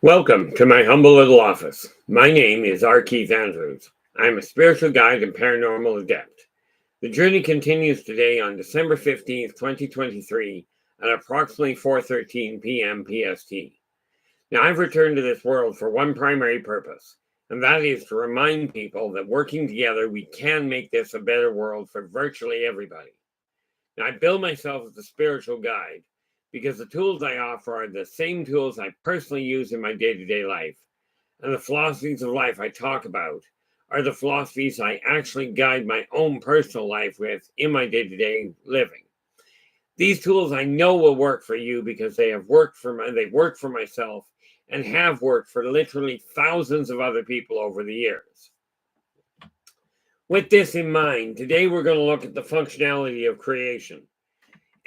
Welcome to my humble little office. My name is R. Keith Andrews. I'm a spiritual guide and paranormal adept. The journey continues today on December 15th, 2023 at approximately 4:13 p.m. PST. Now, I've returned to this world for one primary purpose, and that is to remind people that working together, we can make this a better world for virtually everybody. Now, I bill myself as a spiritual guide because the tools I offer are the same tools I personally use in my day-to-day life. And the philosophies of life I talk about are the philosophies I actually guide my own personal life with in my day-to-day living. These tools I know will work for you because they work for myself and have worked for literally thousands of other people over the years. With this in mind, today we're going to look at the functionality of creation.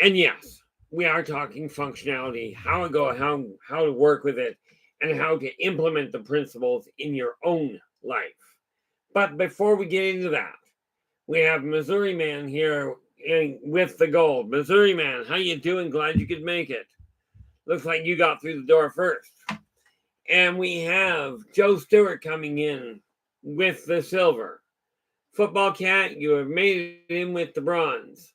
And yes, we are talking functionality, how to work with it, and how to implement the principles in your own life. But before we get into that, we have Missouri Man here with the gold. Missouri Man, how you doing? Glad you could make it. Looks like you got through the door first. And we have Joe Stewart coming in with the silver. Football Cat, you have made it in with the bronze.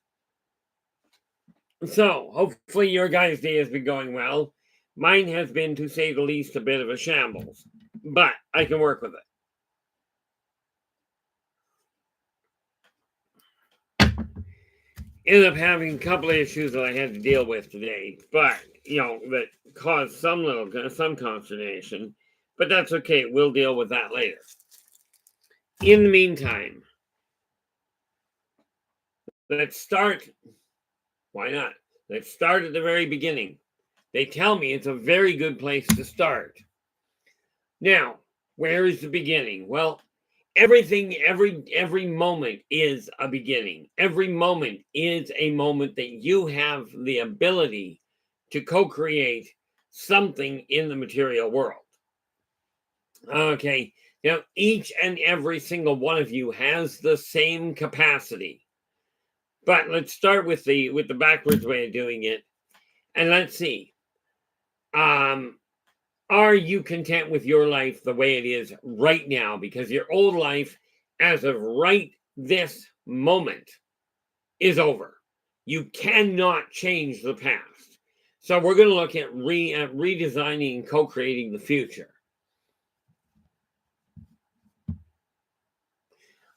So, hopefully your guys' day has been going well. Mine has been, to say the least, a bit of a shambles. But I can work with it. Ended up having a couple of issues that I had to deal with today. But, that caused some consternation. But that's okay. We'll deal with that later. In the meantime, let's start. Why not? Let's start at the very beginning. They tell me it's a very good place to start. Now, where is the beginning? Well, every moment is a beginning. Every moment is a moment that you have the ability to co-create something in the material world. Okay, now each and every single one of you has the same capacity. But let's start with the backwards way of doing it. And let's see. Are you content with your life the way it is right now? Because your old life, as of right this moment, is over. You cannot change the past. So we're going to look at redesigning and co-creating the future.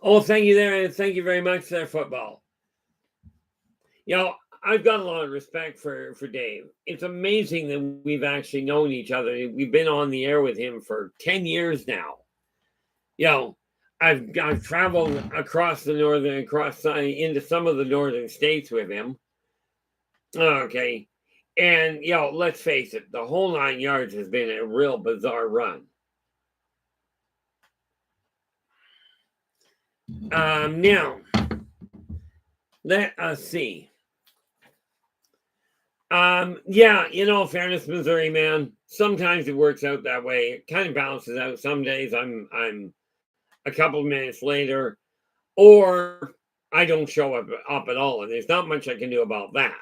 Oh, thank you there. Thank you very much there, football. I've got a lot of respect for Dave. It's amazing that we've actually known each other. We've been on the air with him for 10 years now. I've traveled into some of the northern states with him. Okay. And, let's face it, the whole 9 yards has been a real bizarre run. Now, let us see. Fairness, Missouri Man, sometimes it works out that way. It kind of balances out. Some days I'm a couple of minutes later, or I don't show up at all, and there's not much I can do about that.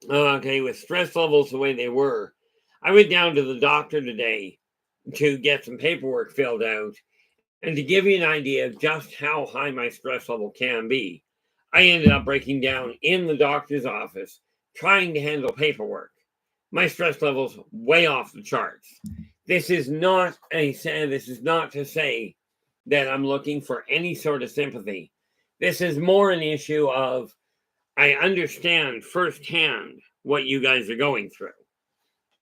Okay, with stress levels the way they were, I went down to the doctor today to get some paperwork filled out, and to give you an idea of just how high my stress level can be, I ended up breaking down in the doctor's office trying to handle paperwork. My stress level's way off the charts. This is not to say that I'm looking for any sort of sympathy. This is more an issue of I understand firsthand what you guys are going through.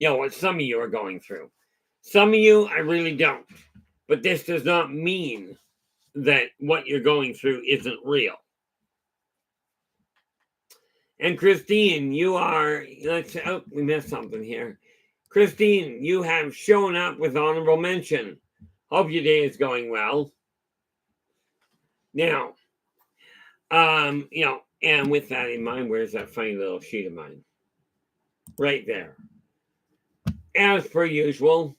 What some of you are going through. Some of you, I really don't. But this does not mean that what you're going through isn't real. And Christine, we missed something here. Christine, you have shown up with honorable mention. Hope your day is going well. Now, and with that in mind, where's that funny little sheet of mine? Right there. As per usual,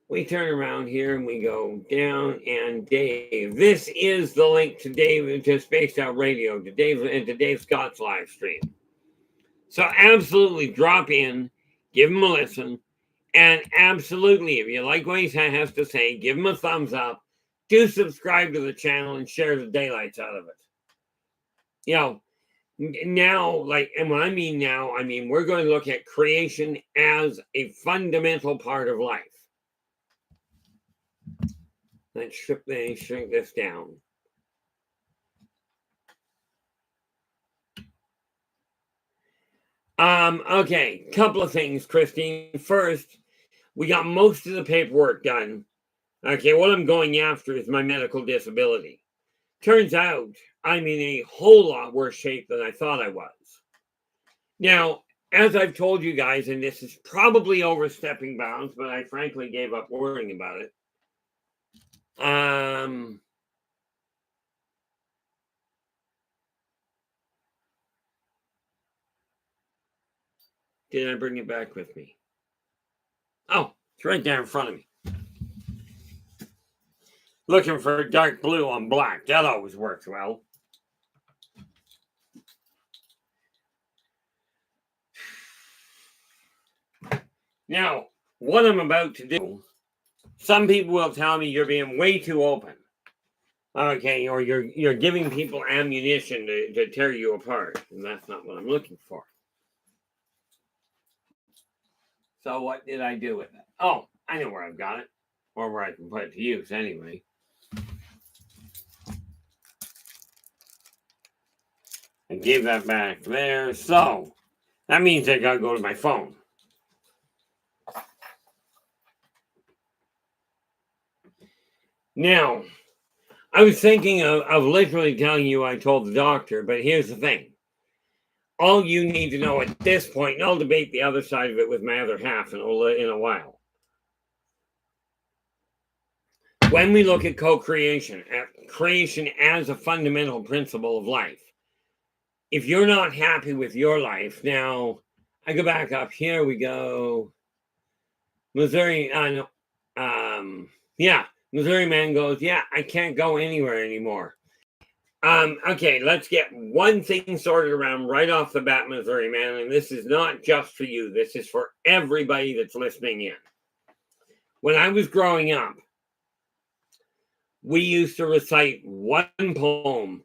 we turn around here and we go down, and Dave. This is the link to Dave, to Spaced Out Radio, to Dave Scott's live stream. So absolutely drop in, give him a listen, And absolutely, if you like what he has to say, give him a thumbs up. Do subscribe to the channel and share the daylights out of it. You know, now, like, and when I mean now, I mean we're going to look at creation as a fundamental part of life. Let's shrink this down. Okay, couple of things, Christine. First, we got most of the paperwork done. Okay, what I'm going after is my medical disability. Turns out I'm in a whole lot worse shape than I thought I was. Now, as I've told you guys, and this is probably overstepping bounds, but I frankly gave up worrying about it. Did I bring it back with me? Oh, it's right there in front of me. Looking for dark blue on black. That always works well. Now, what I'm about to do, some people will tell me you're being way too open. Okay, or you're giving people ammunition to tear you apart, and that's not what I'm looking for. So what did I do with it? Oh, I know where I've got it, or where I can put it to use anyway. I gave that back there, so that means I gotta go to my phone. Now, I was thinking of literally telling you I told the doctor, but here's the thing. All you need to know at this point, and I'll debate the other side of it with my other half in a while. When we look at co-creation, at creation as a fundamental principle of life, if you're not happy with your life, now I go back up, here we go. Missouri, Missouri man goes, yeah, I can't go anywhere anymore. Okay, let's get one thing sorted around right off the bat, Missouri man, and this is not just for you. This is for everybody that's listening in. When I was growing up, we used to recite one poem.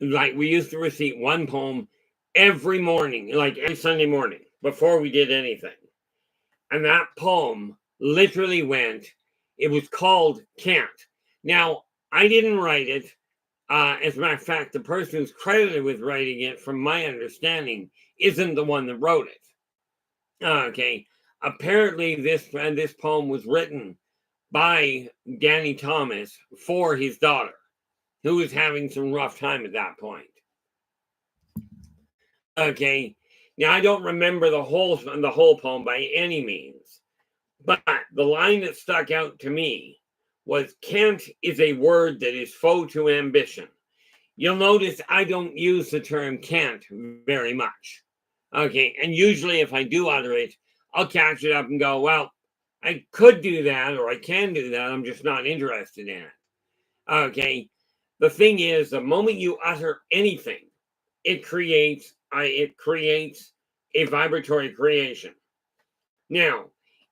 Like, we used to recite one poem every morning, like every Sunday morning, before we did anything. And that poem literally it was called Can't. Now, I didn't write it. As a matter of fact, the person who's credited with writing it, from my understanding, isn't the one that wrote it. Okay. Apparently, this poem was written by Danny Thomas for his daughter, who was having some rough time at that point. Okay. Now, I don't remember the whole poem by any means, but the line that stuck out to me was, can't is a word that is foe to ambition. You'll notice I don't use the term can't very much. Okay, and usually if I do utter it, I'll catch it up and go, well, I could do that, or I can do that, I'm just not interested in it. Okay, the thing is, the moment you utter anything, it creates a vibratory creation. Now,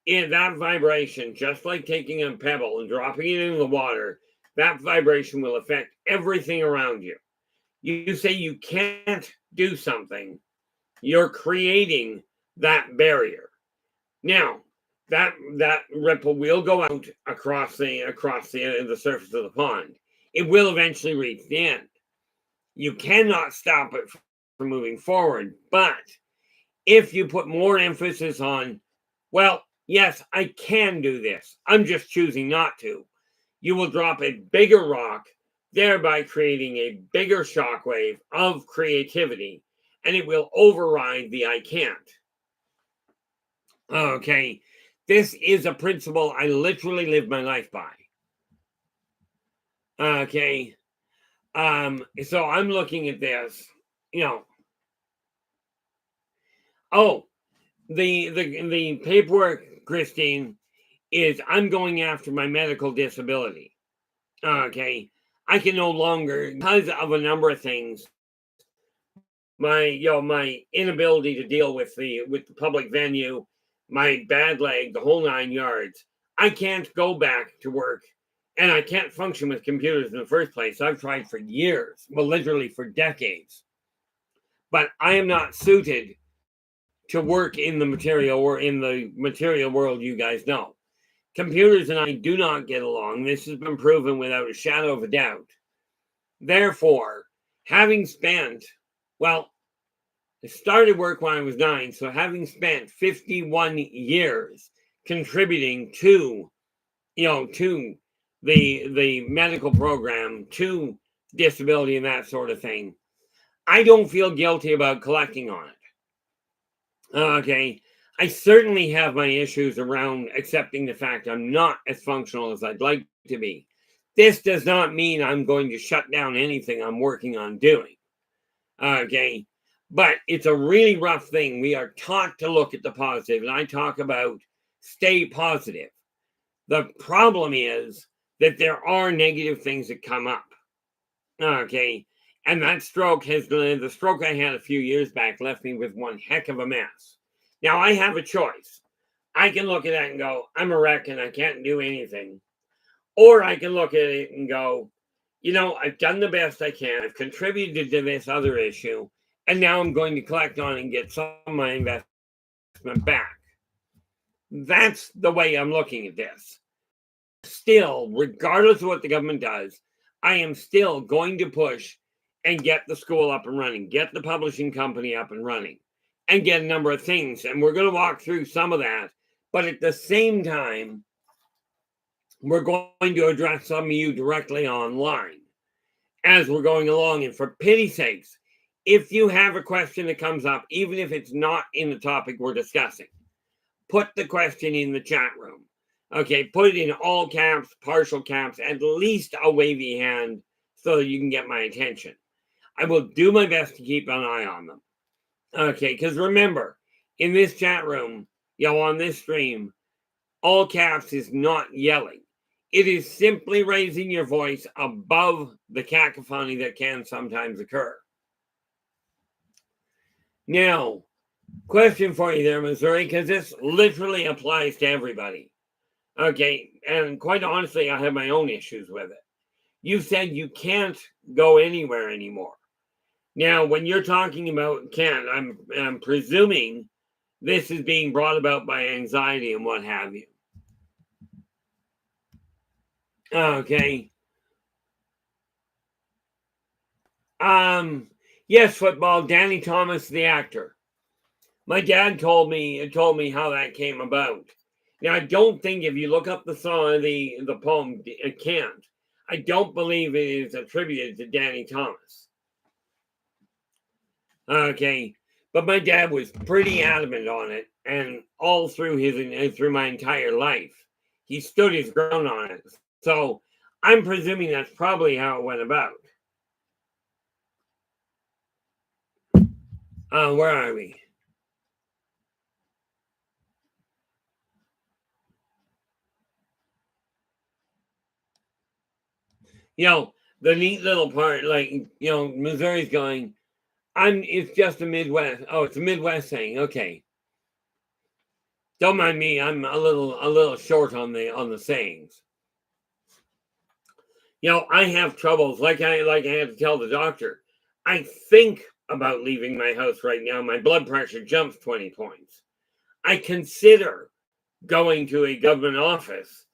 in that vibration, just like taking a pebble and dropping it into the water, that vibration will affect everything around you. You say you can't do something, you're creating that barrier. Now, that ripple will go out across the surface of the pond. It will eventually reach the end. You cannot stop it from moving forward, but if you put more emphasis on, well, yes, I can do this, I'm just choosing not to, you will drop a bigger rock, thereby creating a bigger shockwave of creativity, and it will override the I can't. Okay, this is a principle I literally live my life by. Okay, so I'm looking at this, Oh, the paperwork, Christine, is I'm going after my medical disability. Okay, I can no longer, because of a number of things, my inability to deal with the public venue, my bad leg, the whole 9 yards. I can't go back to work, and I can't function with computers in the first place. I've tried for years, well, literally for decades. But I am not suited to work in the material or in the material world you guys know. Computers and I do not get along. This has been proven without a shadow of a doubt. Therefore, having spent, well, I started work when I was 9, so having spent 51 years contributing to, to the medical program, to disability and that sort of thing, I don't feel guilty about collecting on it. Okay, I certainly have my issues around accepting the fact I'm not as functional as I'd like to be. This does not mean I'm going to shut down anything I'm working on doing. Okay, but it's a really rough thing. We are taught to look at the positive, and I talk about stay positive. The problem is that there are negative things that come up. Okay, and that the stroke I had a few years back left me with one heck of a mess. Now I have a choice. I can look at that and go, I'm a wreck and I can't do anything. Or I can look at it and go, I've done the best I can. I've contributed to this other issue. And now I'm going to collect on and get some of my investment back. That's the way I'm looking at this. Still, regardless of what the government does, I am still going to push and get the school up and running, get the publishing company up and running, and get a number of things. And we're going to walk through some of that. But at the same time, we're going to address some of you directly online as we're going along. And for pity's sakes, if you have a question that comes up, even if it's not in the topic we're discussing, put the question in the chat room. Okay, put it in all caps, partial caps, at least a wavy hand so that you can get my attention. I will do my best to keep an eye on them. Okay, because remember, in this chat room, on this stream, all caps is not yelling. It is simply raising your voice above the cacophony that can sometimes occur. Now, question for you there, Missouri, because this literally applies to everybody. Okay, and quite honestly, I have my own issues with it. You said you can't go anywhere anymore. Now, when you're talking about can't, I'm presuming this is being brought about by anxiety and what have you. Okay. Yes, football. Danny Thomas, the actor. My dad told me how that came about. Now, I don't think if you look up the song, the poem, it can't. I don't believe it is attributed to Danny Thomas. Okay, but my dad was pretty adamant on it, and all through my entire life, he stood his ground on it. So I'm presuming that's probably how it went about. Where are we? The neat little part, Missouri's going, it's just a Midwest. Oh, it's a Midwest thing. Okay. Don't mind me. I'm a little short on the sayings. I have troubles. Like I had to tell the doctor. I think about leaving my house right now. My blood pressure jumps 20 points. I consider going to a government office.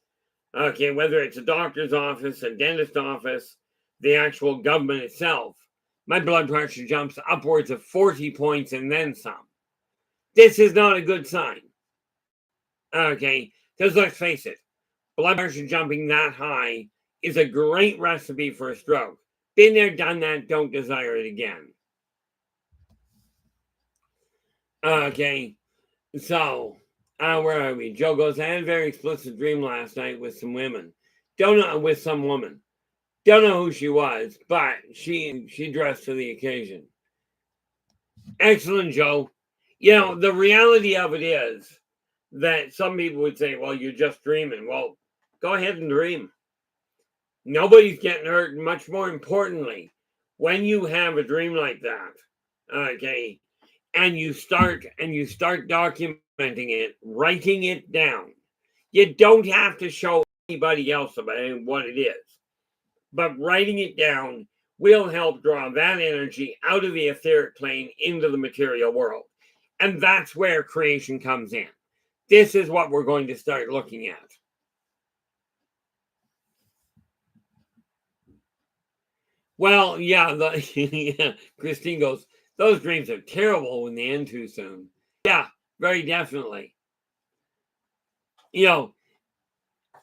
Okay, whether it's a doctor's office, a dentist office, the actual government itself. My blood pressure jumps upwards of 40 points and then some. This is not a good sign. Okay, because let's face it, blood pressure jumping that high is a great recipe for a stroke. Been there, done that, don't desire it again. Okay, so, where are we? Joe goes, I had a very explicit dream last night with some women. With some woman. Don't know who she was, but she dressed for the occasion. Excellent, Joe. The reality of it is that some people would say, well, you're just dreaming. Well, go ahead and dream. Nobody's getting hurt. Much more importantly, when you have a dream like that, okay, and you start documenting it, writing it down. You don't have to show anybody else about what it is, but writing it down will help draw that energy out of the etheric plane into the material world. And that's where creation comes in. This is what we're going to start looking at. Well, yeah, yeah, Christine goes, those dreams are terrible when they end too soon. Yeah, very definitely.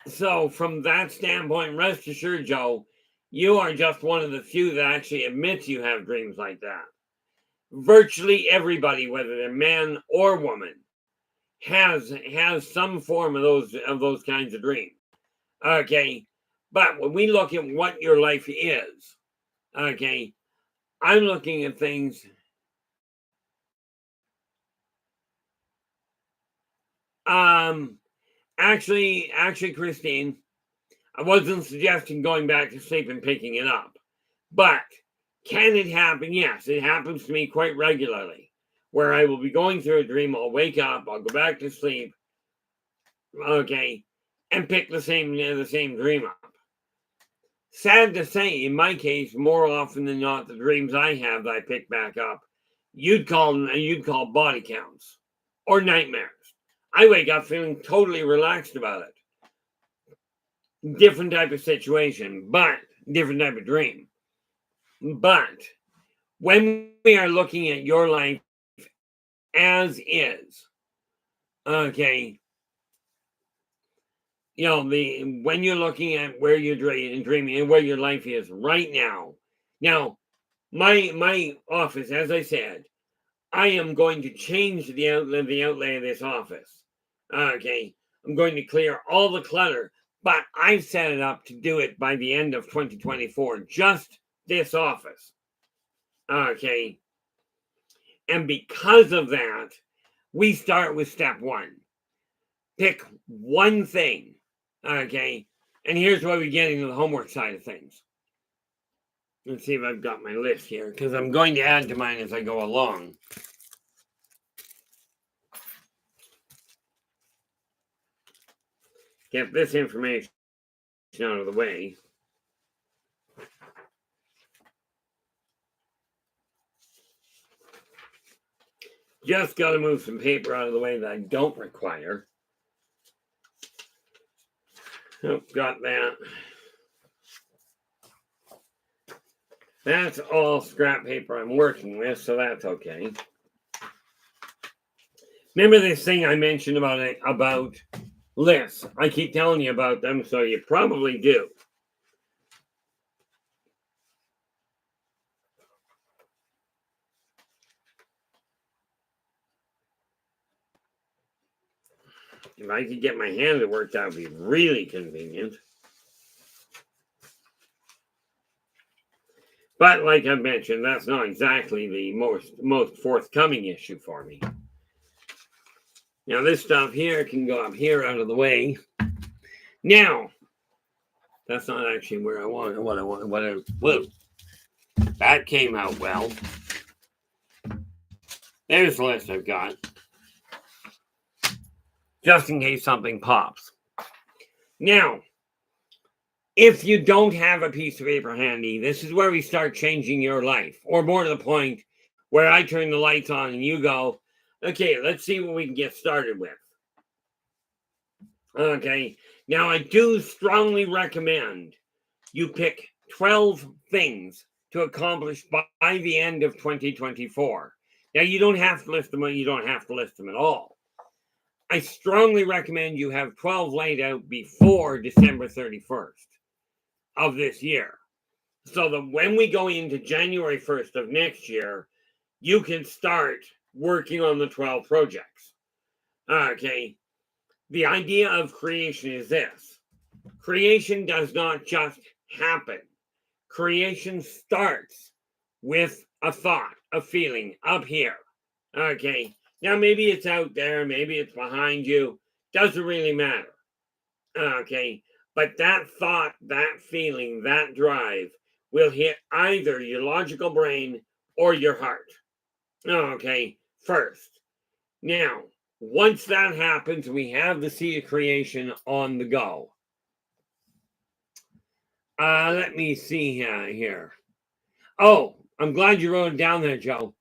So from that standpoint, rest assured, Joe, you are just one of the few that actually admits you have dreams like that. Virtually everybody, whether they're man or woman, has some form of those kinds of dreams. Okay, but when we look at what your life is, okay, I'm looking at things. Actually, Christine, I wasn't suggesting going back to sleep and picking it up, but can it happen? Yes, it happens to me quite regularly, where I will be going through a dream. I'll wake up, I'll go back to sleep, okay, and pick the same dream up. Sad to say, in my case, more often than not, the dreams I have that I pick back up, you'd call body counts or nightmares. I wake up feeling totally relaxed about it. Different type of situation, but different type of dream. But when we are looking at your life as is, okay, when you're looking at where you're dreaming and where your life is right now. Now, my office, as I said, I am going to change the outlay of this office. Okay, I'm going to clear all the clutter, but I've set it up to do it by the end of 2024. Just this office. Okay, and because of that, we start with step one. Pick one thing. Okay, and here's where we get into the homework side of things. Let's see if I've got my list here, because I'm going to add to mine as I go along. Get this information out of the way. Just got to move some paper out of the way that I don't require. Oh, got that. That's all scrap paper I'm working with, so that's okay. Remember this thing I mentioned about lists? I keep telling you about them, so you probably do. If I could get my hand to work, that would be really convenient. But like I mentioned, that's not exactly the most forthcoming issue for me. Now this stuff here can go up here out of the way. Now, that's not actually where I want whoa. That came out well. There's the list I've got. Just in case something pops. Now, if you don't have a piece of paper handy, this is where we start changing your life. Or more to the point, where I turn the lights on and you go, okay, let's see what we can get started with. Okay, now I do strongly recommend you pick 12 things to accomplish by the end of 2024. Now, you don't have to list them, you don't have to list them at all. I strongly recommend you have 12 laid out before December 31st of this year, so that when we go into January 1st of next year, you can start working on the 12 projects. Okay, the idea of creation is this. Creation does not just happen. Creation starts with a thought, a feeling up here. Okay, now maybe it's out there, maybe it's behind you, doesn't really matter. Okay, but that thought, that feeling, that drive will hit either your logical brain or your heart. Okay, first. Now, Once that happens, we have the seed of creation on the go. Let me see here. Oh, I'm glad you wrote it down there, Joe.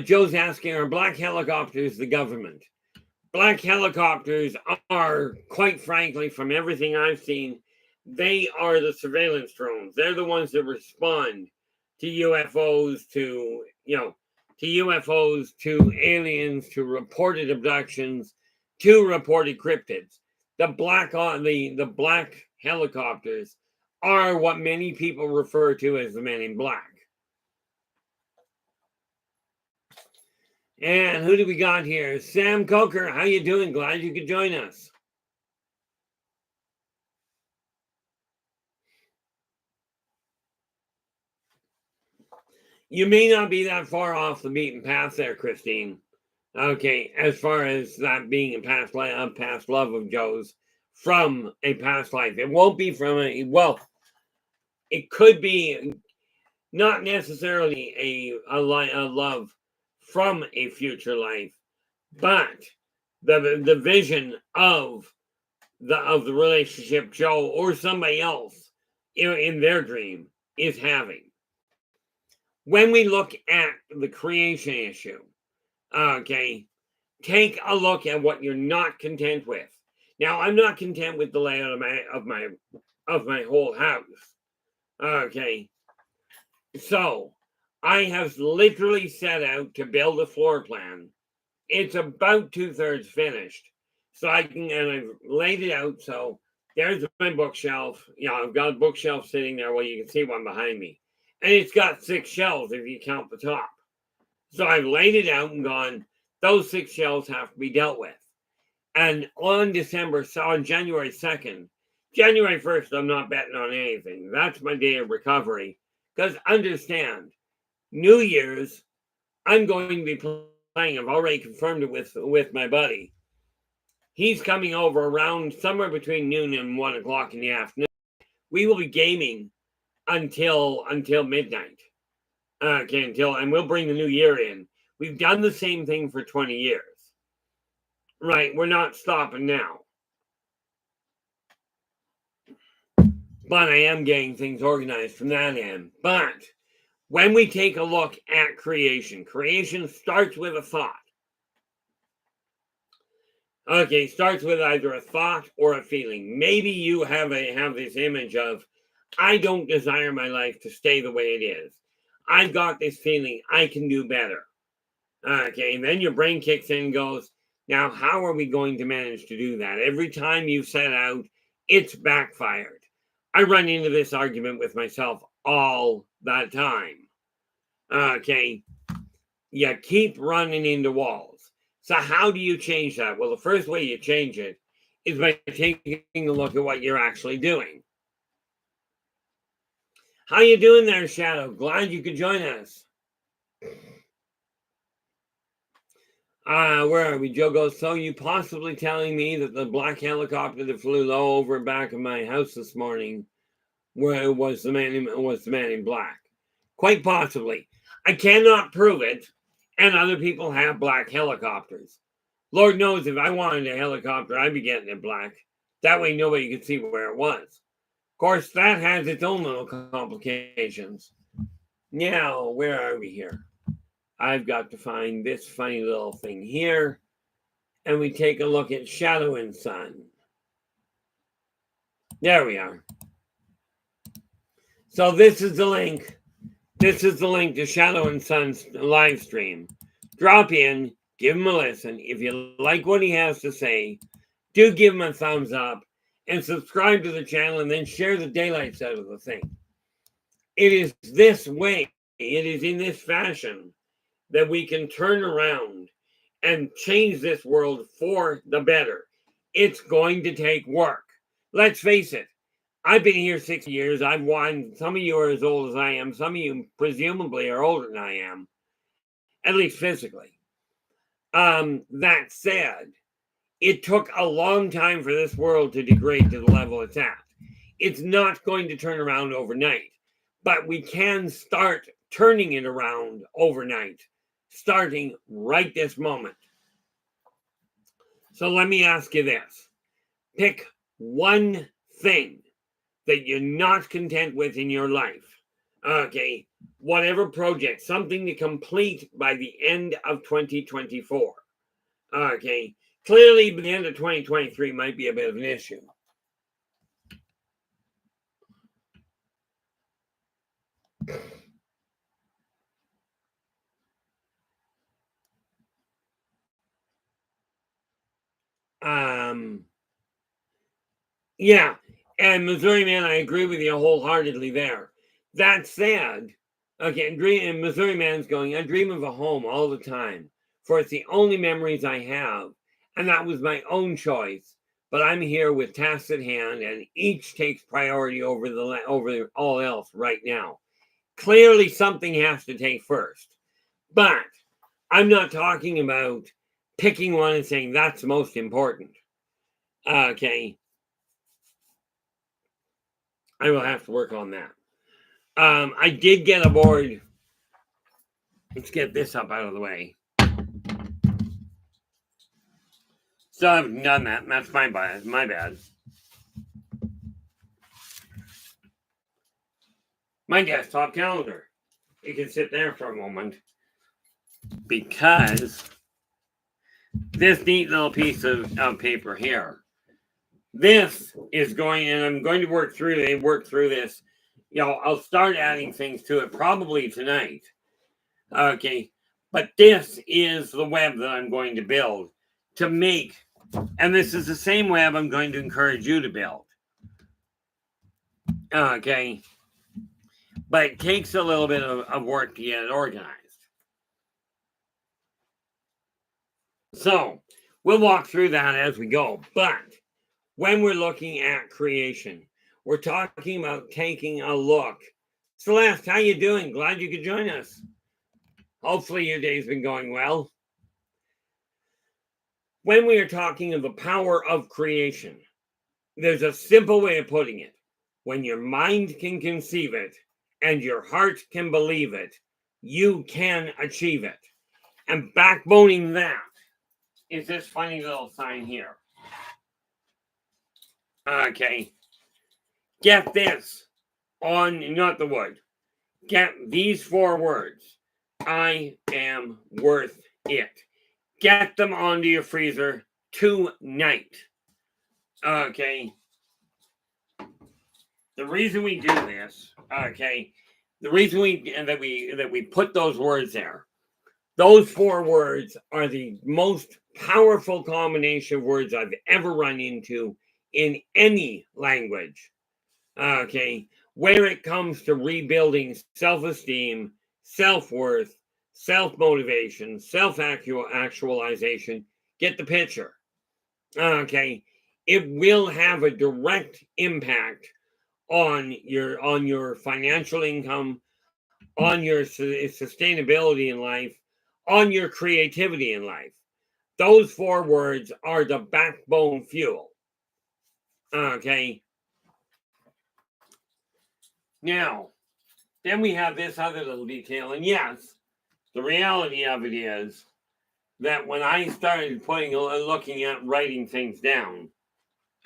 Joe's asking, are black helicopters the government? Black helicopters are, quite frankly, from everything I've seen, they are the surveillance drones. They're the ones that respond to UFOs, to UFOs, to aliens, to reported abductions, to reported cryptids. The black helicopters are what many people refer to as the Men in Black. And who do we got here? Sam Coker, how you doing? Glad you could join us. You may not be that far off the beaten path there, Christine. Okay, as far as that being a past love of Joe's from a past life. It won't be from it could be not necessarily a love from a future life, but the vision of the relationship Joe or somebody else in their dream is having. When we look at the creation issue, okay, take a look at what you're not content with. Now, I'm not content with the layout of my whole house. Okay, so I have literally set out to build a floor plan. It's about 2/3 finished, so and I've laid it out. So there's my bookshelf. I've got a bookshelf sitting there. Well, you can see one behind me, and it's got 6 shelves if you count the top. So I've laid it out and gone, those 6 shelves have to be dealt with. And on January 2nd, January 1st, I'm not betting on anything. That's my day of recovery. Because understand, New Year's, I'm going to be playing. I've already confirmed it with my buddy. He's coming over around somewhere between noon and 1 o'clock in the afternoon. We will be gaming until midnight. Okay, and we'll bring the new year in. We've done the same thing for 20 years. Right, we're not stopping now. But I am getting things organized from that end. But when we take a look at creation starts with a thought. Okay, starts with either a thought or a feeling. Maybe you have this image of, I don't desire my life to stay the way it is. I've got this feeling I can do better. Okay, and then your brain kicks in and goes, now how are we going to manage to do that? Every time you set out, it's backfired. I run into this argument with myself all the time. Okay, you keep running into walls. So how do you change that? Well, the first way you change it is by taking a look at what you're actually doing. How you doing there, Shadow? Glad you could join us. Where are we? Joe goes, so you possibly telling me that the black helicopter that flew low over the back of my house this morning was the man in black? Quite possibly. I cannot prove it, and other people have black helicopters. Lord knows if I wanted a helicopter, I'd be getting it black. That way nobody could see where it was. Of course, that has its own little complications. Now, where are we here? I've got to find this funny little thing here. And we take a look at shadow and sun. There we are. So this is the link. This is the link to Shadow and Sun's live stream. Drop in, give him a listen. If you like what he has to say, do give him a thumbs up and subscribe to the channel and then share the daylights out of the thing. It is this way, it is in this fashion that we can turn around and change this world for the better. It's going to take work. Let's face it. I've been here 6 years. I've won. Some of you are as old as I am. Some of you presumably are older than I am, at least physically. That said, it took a long time for this world to degrade to the level it's at. It's not going to turn around overnight, but we can start turning it around overnight, starting right this moment. So let me ask you this. Pick one thing that you're not content with in your life. Okay, whatever project, something to complete by the end of 2024. Okay, clearly the end of 2023 might be a bit of an issue. Yeah, and Missouri Man, I agree with you wholeheartedly there. That said, okay, and Missouri Man's going, I dream of a home all the time, for it's the only memories I have, and that was my own choice. But I'm here with tasks at hand, and each takes priority over all else right now. Clearly, something has to take first. But I'm not talking about picking one and saying that's most important. Okay. I will have to work on that. I did get aboard. Let's get this up out of the way. Still haven't done that. That's my bad. My bad. My desktop calendar. You can sit there for a moment. Because this neat little piece of paper here. This is going, and I'm going to work through this. You know, I'll start adding things to it probably tonight. Okay. But this is the web that I'm going to build to make, and this is the same web I'm going to encourage you to build. Okay. But it takes a little bit of work to get it organized. So we'll walk through that as we go. But when we're looking at creation, we're talking about taking a look. Celeste, how you doing? Glad you could join us. Hopefully your day's been going well. When we are talking of the power of creation, there's a simple way of putting it. When your mind can conceive it and your heart can believe it, you can achieve it. And backboning that is this funny little sign here. Okay. Get this on, not the wood. Get these 4 words. I am worth it. Get them onto your freezer tonight. Okay. The reason we do this, okay, the reason we put those words there, those 4 words are the most powerful combination of words I've ever run into in any language. Okay, where it comes to rebuilding self-esteem, self-worth, self-motivation, self-actualization, get the picture. Okay, it will have a direct impact on your financial income, on your sustainability in life, on your creativity in life. Those 4 words are the backbone fuel. Okay. Now, then we have this other little detail, and yes, the reality of it is that when I started looking at writing things down,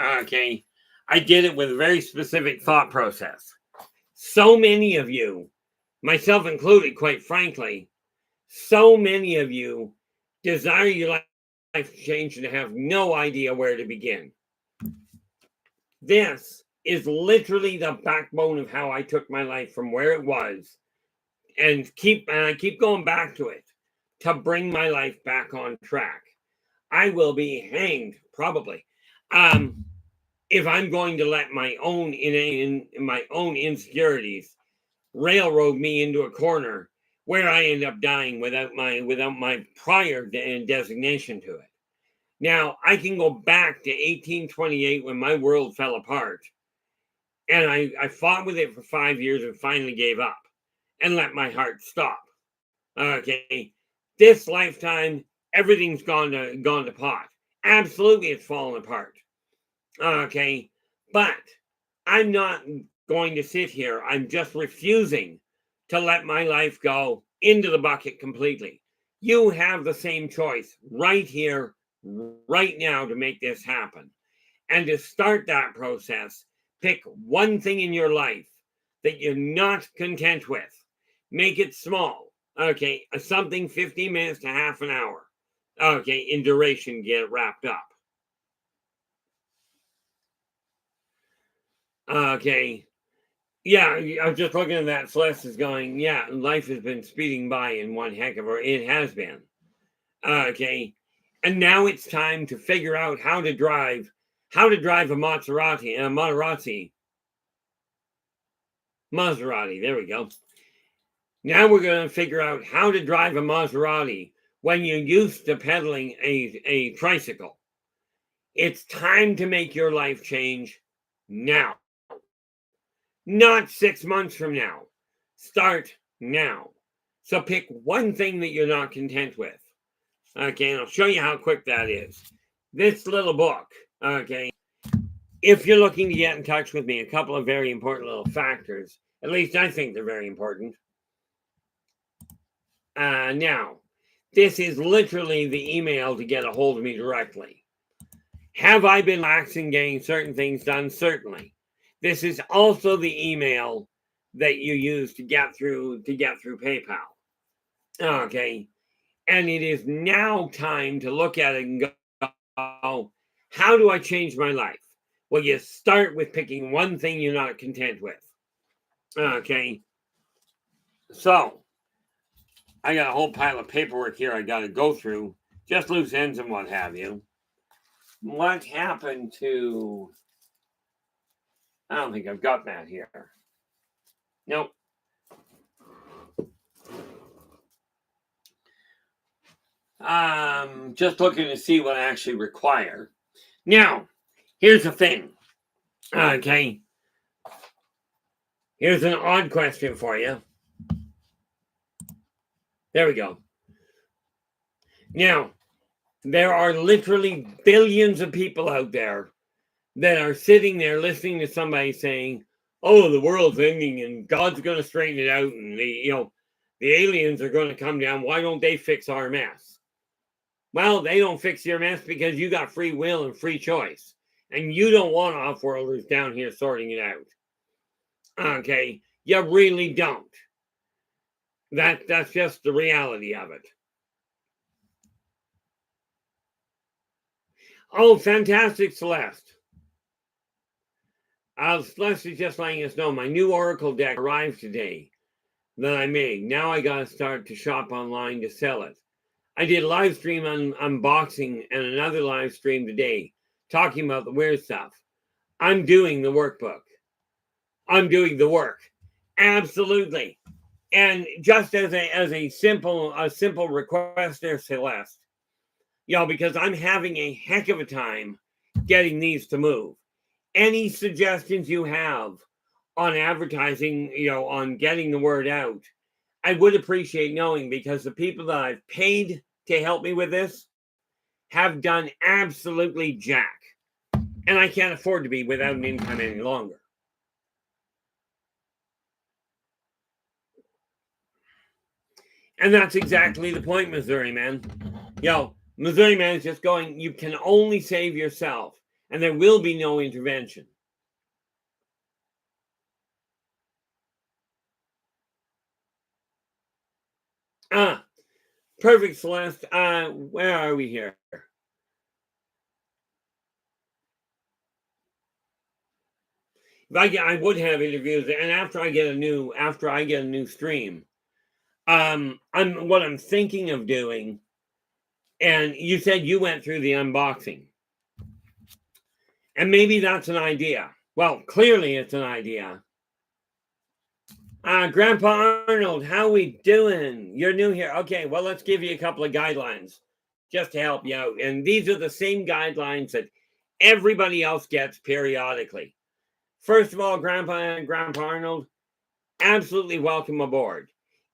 okay, I did it with a very specific thought process. So many of you, myself included, quite frankly, so many of you desire your life to change and have no idea where to begin. This is literally the backbone of how I took my life from where it was and I keep going back to it to bring my life back on track. I will be hanged probably if I'm going to let my own insecurities railroad me into a corner where I end up dying without my prior designation to it. Now, I can go back to 1828 when my world fell apart, and I fought with it for 5 years and finally gave up and let my heart stop. Okay, this lifetime, everything's gone to pot. Absolutely, it's fallen apart. Okay, but I'm not going to sit here. I'm just refusing to let my life go into the bucket completely. You have the same choice right here, right now to make this happen. And to start that process, pick one thing in your life that you're not content with. Make it small. Okay, something 15 minutes to half an hour. Okay, in duration, get it wrapped up. Okay. Yeah, I was just looking at that. Celeste is going, yeah, life has been speeding by in one heck of a, it has been. Okay. And now it's time to figure out how to drive a Maserati. There we go. Now we're going to figure out how to drive a Maserati when you're used to pedaling a tricycle. It's time to make your life change now. Not 6 months from now. Start now. So pick one thing that you're not content with. Okay, and I'll show you how quick that is. This little book, okay, if you're looking to get in touch with me, a couple of very important little factors. At least I think they're very important. Now, this is literally the email to get a hold of me directly. Have I been lax in getting certain things done? Certainly. This is also the email that you use to get through PayPal. Okay. And it is now time to look at it and go, how do I change my life? Well, you start with picking one thing you're not content with. Okay. So, I got a whole pile of paperwork here I got to go through, just loose ends and what have you. What happened to... I don't think I've got that here. Nope. Just looking to see what I actually require. Now, here's the thing. Okay. Here's an odd question for you. There we go. Now, there are literally billions of people out there that are sitting there listening to somebody saying, oh, the world's ending and God's going to straighten it out and the aliens are going to come down. Why don't they fix our mess? Well, they don't fix your mess because you got free will and free choice. And you don't want off-worlders down here sorting it out. Okay? You really don't. That's just the reality of it. Oh, fantastic, Celeste. Celeste is just letting us know my new Oracle deck arrived today that I made. Now I got to start to shop online to sell it. I did a live stream unboxing and another live stream today talking about the weird stuff. I'm doing the workbook. I'm doing the work. Absolutely. And just as a simple request there, Celeste, because I'm having a heck of a time getting these to move. Any suggestions you have on advertising, on getting the word out, I would appreciate knowing, because the people that I've paid to help me with this have done absolutely jack. And I can't afford to be without an income any longer. And that's exactly the point, Missouri Man. Missouri Man is just going, you can only save yourself, and there will be no intervention. Perfect, Celeste. Where are we here? I would have interviews, and after I get a new stream, what I'm thinking of doing, and you said you went through the unboxing, and maybe that's an idea. Well, clearly it's an idea. Grandpa Arnold, how we doing? You're new here. Okay, well, let's give you a couple of guidelines just to help you out. And these are the same guidelines that everybody else gets periodically. First of all, Grandpa Arnold, absolutely welcome aboard.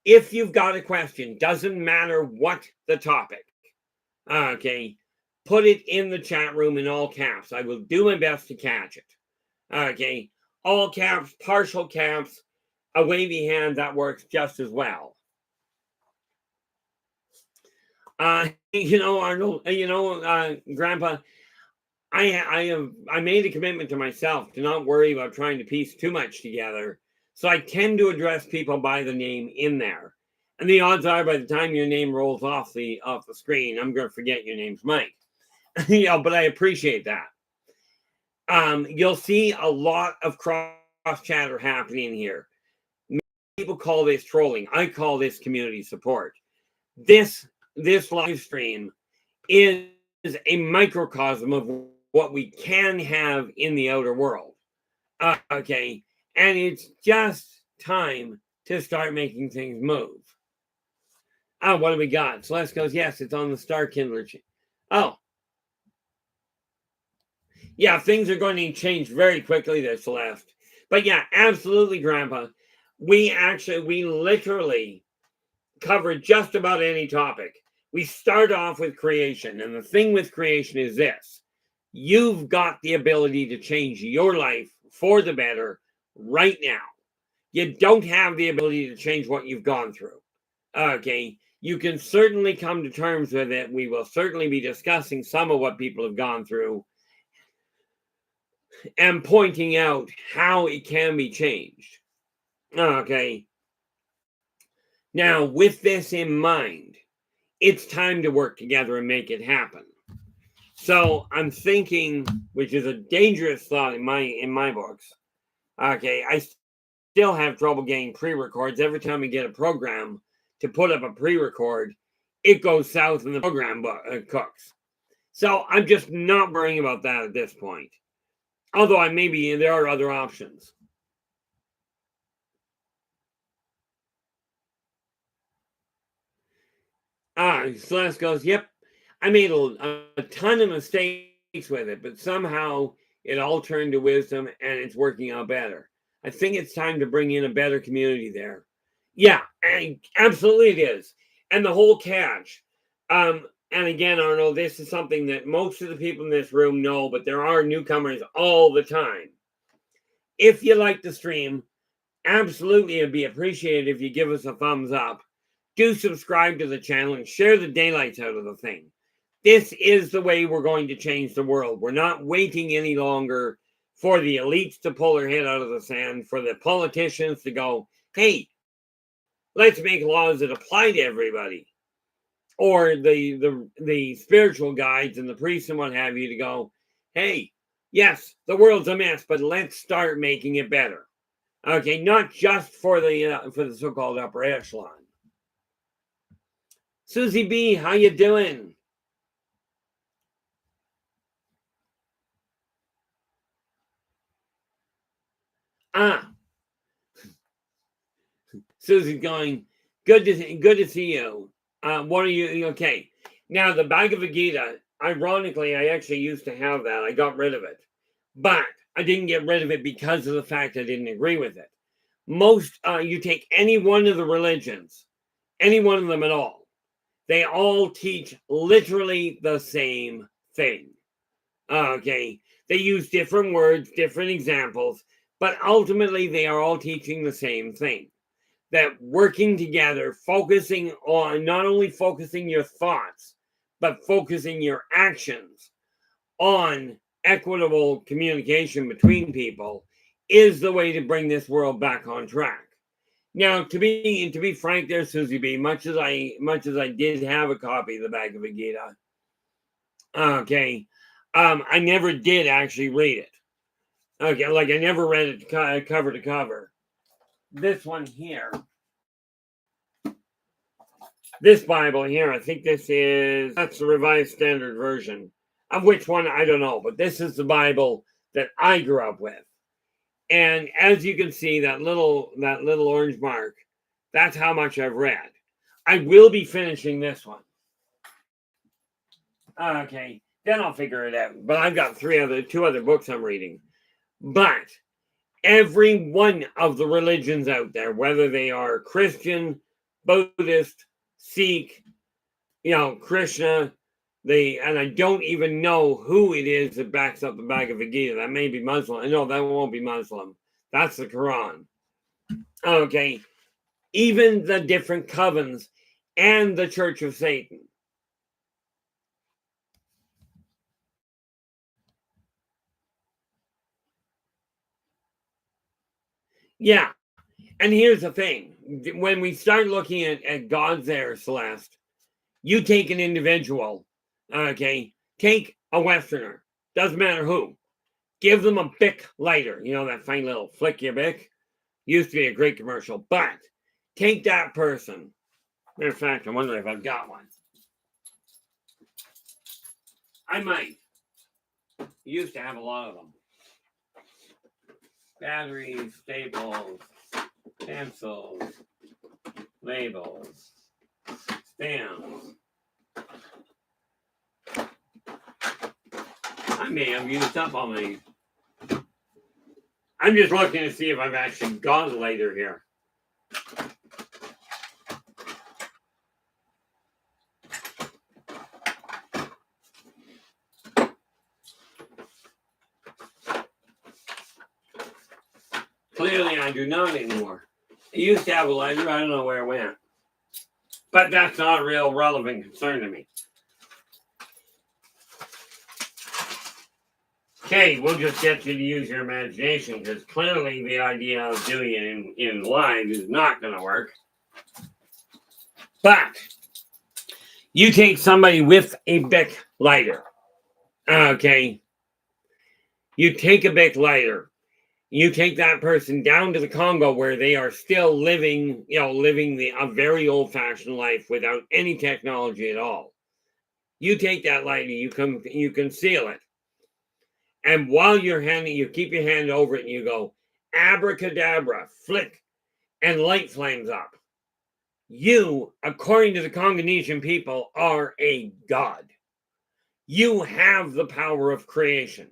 If you've got a question, doesn't matter what the topic, okay, put it in the chat room in all caps. I will do my best to catch it. Okay, all caps, partial caps, a wavy hand, that works just as well. Arnold, Grandpa, I made a commitment to myself to not worry about trying to piece too much together. So I tend to address people by the name in there. And the odds are by the time your name rolls off the screen, I'm gonna forget your name's Mike. But I appreciate that. You'll see a lot of cross chatter happening here. People call this trolling. I call this community support. This live stream is a microcosm of what we can have in the outer world. Okay, and it's just time to start making things move. What do we got? Celeste goes, yes, it's on the Star Kindler. Oh, yeah, things are going to change very quickly there, Celeste. But yeah, absolutely, Grandpa. We literally cover just about any topic. We start off with creation, and the thing with creation is this: you've got the ability to change your life for the better right now. You don't have the ability to change what you've gone through. Okay, you can certainly come to terms with it. We will certainly be discussing some of what people have gone through and pointing out how it can be changed. Okay. Now, with this in mind, it's time to work together and make it happen. So I'm thinking, which is a dangerous thought in my books. Okay, I still have trouble getting pre-records. Every time we get a program to put up a pre-record, it goes south and the program cooks. So I'm just not worrying about that at this point. Although there are other options. Celeste goes, yep, I made a ton of mistakes with it, but somehow it all turned to wisdom and it's working out better. I think it's time to bring in a better community there. Yeah, absolutely it is. And the whole catch. And again, Arnold, this is something that most of the people in this room know, but there are newcomers all the time. If you like the stream, absolutely it'd be appreciated if you give us a thumbs up. Do subscribe to the channel and share the daylights out of the thing. This is the way we're going to change the world. We're not waiting any longer for the elites to pull their head out of the sand, for the politicians to go, hey, let's make laws that apply to everybody. Or the spiritual guides and the priests and what have you to go, hey, yes, the world's a mess, but let's start making it better. Okay, not just for the so-called upper echelon. Susie B, how you doing? Susie's going, good to see you. What are you? Okay. Now the Bhagavad Gita, ironically, I actually used to have that. I got rid of it, but I didn't get rid of it because of the fact I didn't agree with it. You take any one of the religions, any one of them at all, they all teach literally the same thing. Okay. They use different words, different examples, but ultimately they are all teaching the same thing. That working together, focusing on not only focusing your thoughts, but focusing your actions on equitable communication between people is the way to bring this world back on track. Now, to be frank, there, Susie B, much as I did have a copy of the Bhagavad Gita, okay, I never did actually read it. Okay, like I never read it cover to cover. This one here, this Bible here, I think that's the Revised Standard Version. Of which one, I don't know, but this is the Bible that I grew up with. And as you can see, that little orange mark, that's how much I've read. I will be finishing this one. Okay, then I'll figure it out. But I've got two other books I'm reading. But every one of the religions out there, whether they are Christian, Buddhist, Sikh, Krishna, and I don't even know who it is that backs up the Bhagavad Gita. That may be Muslim. No, that won't be Muslim. That's the Quran. Okay. Even the different covens and the Church of Satan. Yeah. And here's the thing. When we start looking at gods there, Celeste, you take an individual, okay? Take a Westerner. Doesn't matter who. Give them a Bic lighter. You know, that fine little flick your Bic? Used to be a great commercial. But take that person. Matter of fact, I wonder if I've got one. I might. Used to have a lot of them. Batteries, staples, pencils, labels, stamps. I may have used up all my. I'm just looking to see if I've actually got a lighter here. Clearly, I do not anymore. I used to have a lighter. I don't know where it went. But that's not a real relevant concern to me. Okay, we'll just get you to use your imagination because clearly the idea of doing it in live is not going to work. But you take somebody with a Bic lighter. Okay. You take a Bic lighter. You take that person down to the Congo where they are still living, living a very old-fashioned life without any technology at all. You take that lighter, you conceal it. And while you keep your hand over it and you go, abracadabra, flick, and light flames up. You, according to the Congolesian people, are a god. You have the power of creation.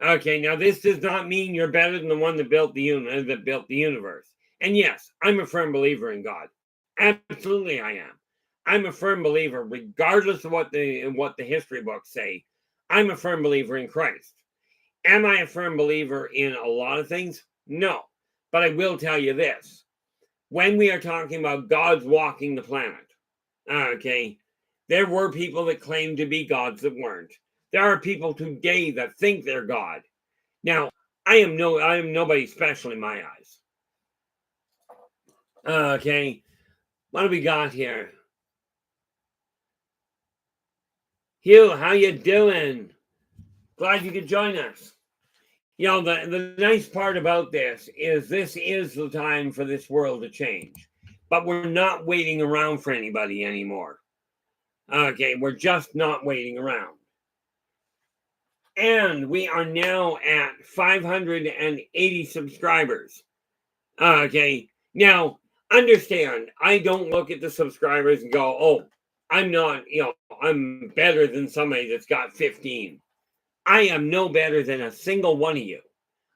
Okay, now this does not mean you're better than the one that built the universe. And yes, I'm a firm believer in God. Absolutely, I am. I'm a firm believer, regardless of what the history books say. I'm a firm believer in Christ. Am I a firm believer in a lot of things? No. But I will tell you this. When we are talking about gods walking the planet, okay, there were people that claimed to be gods that weren't. There are people today that think they're God. Now, I am nobody special in my eyes. Okay, what do we got here? Hugh, how you doing? Glad you could join us. The nice part about this is the time for this world to change. But we're not waiting around for anybody anymore. Okay, we're just not waiting around. And we are now at 580 subscribers. Okay, now understand, I don't look at the subscribers and go, oh, I'm better than somebody that's got 15. I am no better than a single one of you.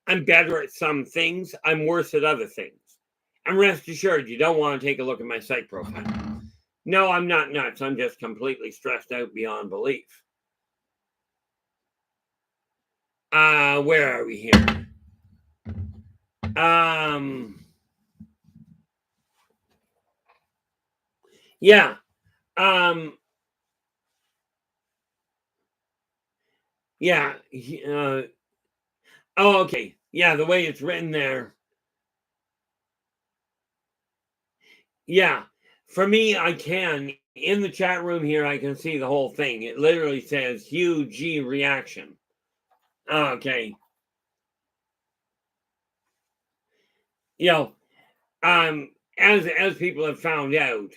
I'm better at some things. I'm worse at other things. And rest assured, you don't want to take a look at my site profile. No, I'm not nuts. I'm just completely stressed out beyond belief. Where are we here? Yeah. Yeah. Oh, okay. Yeah, the way it's written there. Yeah. For me, I can. In the chat room here, I can see the whole thing. It literally says huge reaction. Okay. As people have found out,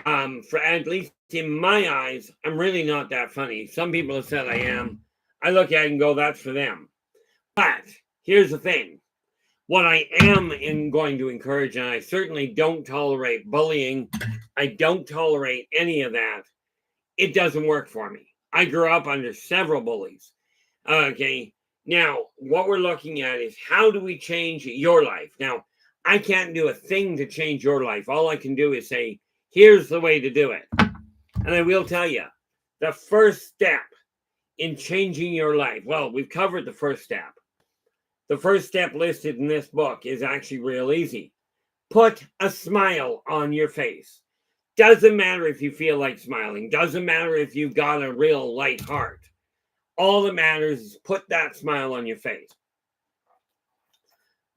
for at least in my eyes, I'm really not that funny. Some people have said I am. I look at it and go, that's for them. But here's the thing. What I am going to encourage, and I certainly don't tolerate bullying. I don't tolerate any of that. It doesn't work for me. I grew up under several bullies. Okay. Now, what we're looking at is how do we change your life? Now, I can't do a thing to change your life. All I can do is say, here's the way to do it. And I will tell you, the first step in changing your life, well, we've covered the first step. The first step listed in this book is actually real easy. Put a smile on your face. Doesn't matter if you feel like smiling. Doesn't matter if you've got a real light heart. All that matters is put that smile on your face.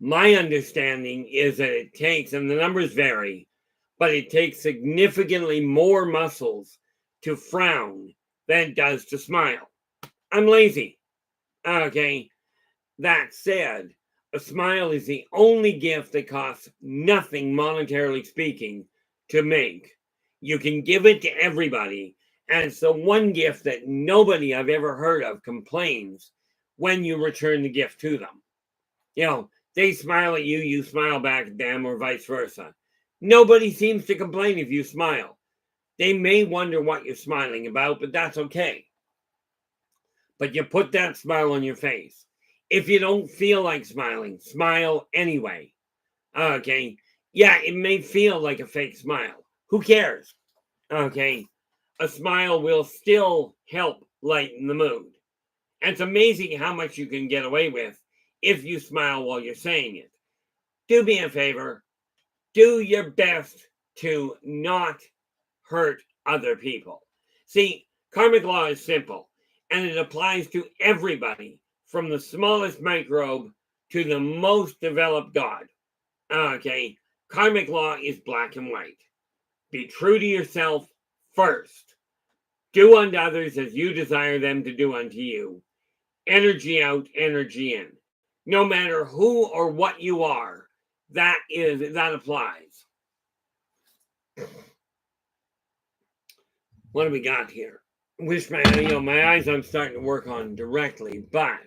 My understanding is that it takes, and the numbers vary, but it takes significantly more muscles to frown than it does to smile. I'm lazy. Okay. That said, a smile is the only gift that costs nothing monetarily speaking to make. You can give it to everybody, and it's the one gift that nobody I've ever heard of complains when you return the gift to them. You know, they smile at you, you smile back at them, or vice versa. Nobody seems to complain if you smile. They may wonder what you're smiling about, but that's okay. But you put that smile on your face. If you don't feel like smiling, smile anyway. Okay. Yeah, it may feel like a fake smile. Who cares? Okay. A smile will still help lighten the mood. And it's amazing how much you can get away with if you smile while you're saying it. Do me a favor. Do your best to not hurt other people. See, karmic law is simple, and it applies to everybody from the smallest microbe to the most developed god. Okay, karmic law is black and white. Be true to yourself first. Do unto others as you desire them to do unto you. Energy out, energy in. No matter who or what you are, that applies. What do we got here? Wish my eyes I'm starting to work on directly, but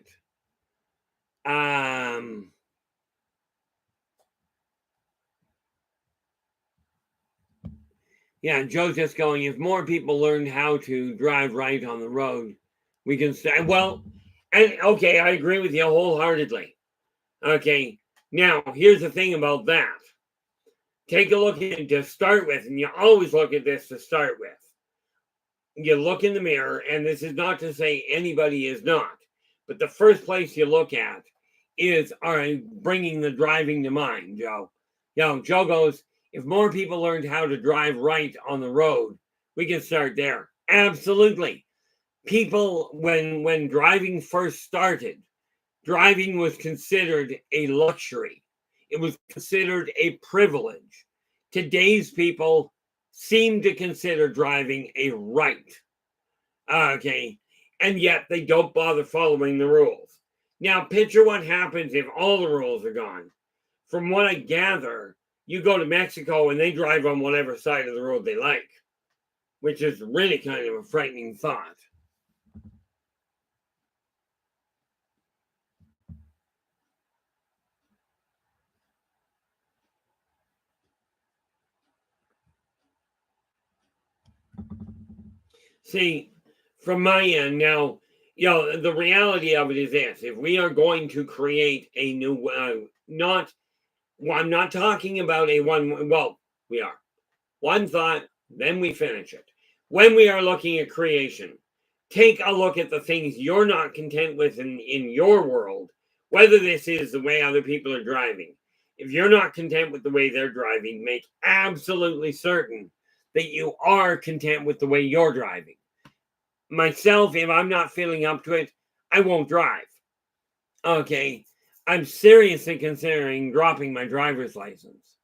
yeah, Joe's just going, if more people learned how to drive right on the road, we can say, well, and okay, I agree with you wholeheartedly. Okay, now here's the thing about that. Take a look at it to start with, and you always look at this to start with. You look in the mirror, and this is not to say anybody is not, but the first place you look at is, all right, bringing the driving to mind, Joe. Joe goes, if more people learned how to drive right on the road, we can start there. Absolutely. People, when driving first started, driving was considered a luxury. It was considered a privilege. Today's people seem to consider driving a right. Okay. And yet they don't bother following the rules. Now, picture what happens if all the rules are gone. From what I gather, you go to Mexico and they drive on whatever side of the road they like, which is really kind of a frightening thought. See, from my end now, the reality of it is this: if we are going to create a new, I'm not talking about a one. Well, we are one thought, then we finish it. When we are looking at creation, take a look at the things you're not content with in your world, whether this is the way other people are driving. If you're not content with the way they're driving, make absolutely certain that you are content with the way you're driving. Myself, if I'm not feeling up to it, I won't drive. Okay, I'm seriously considering dropping my driver's license.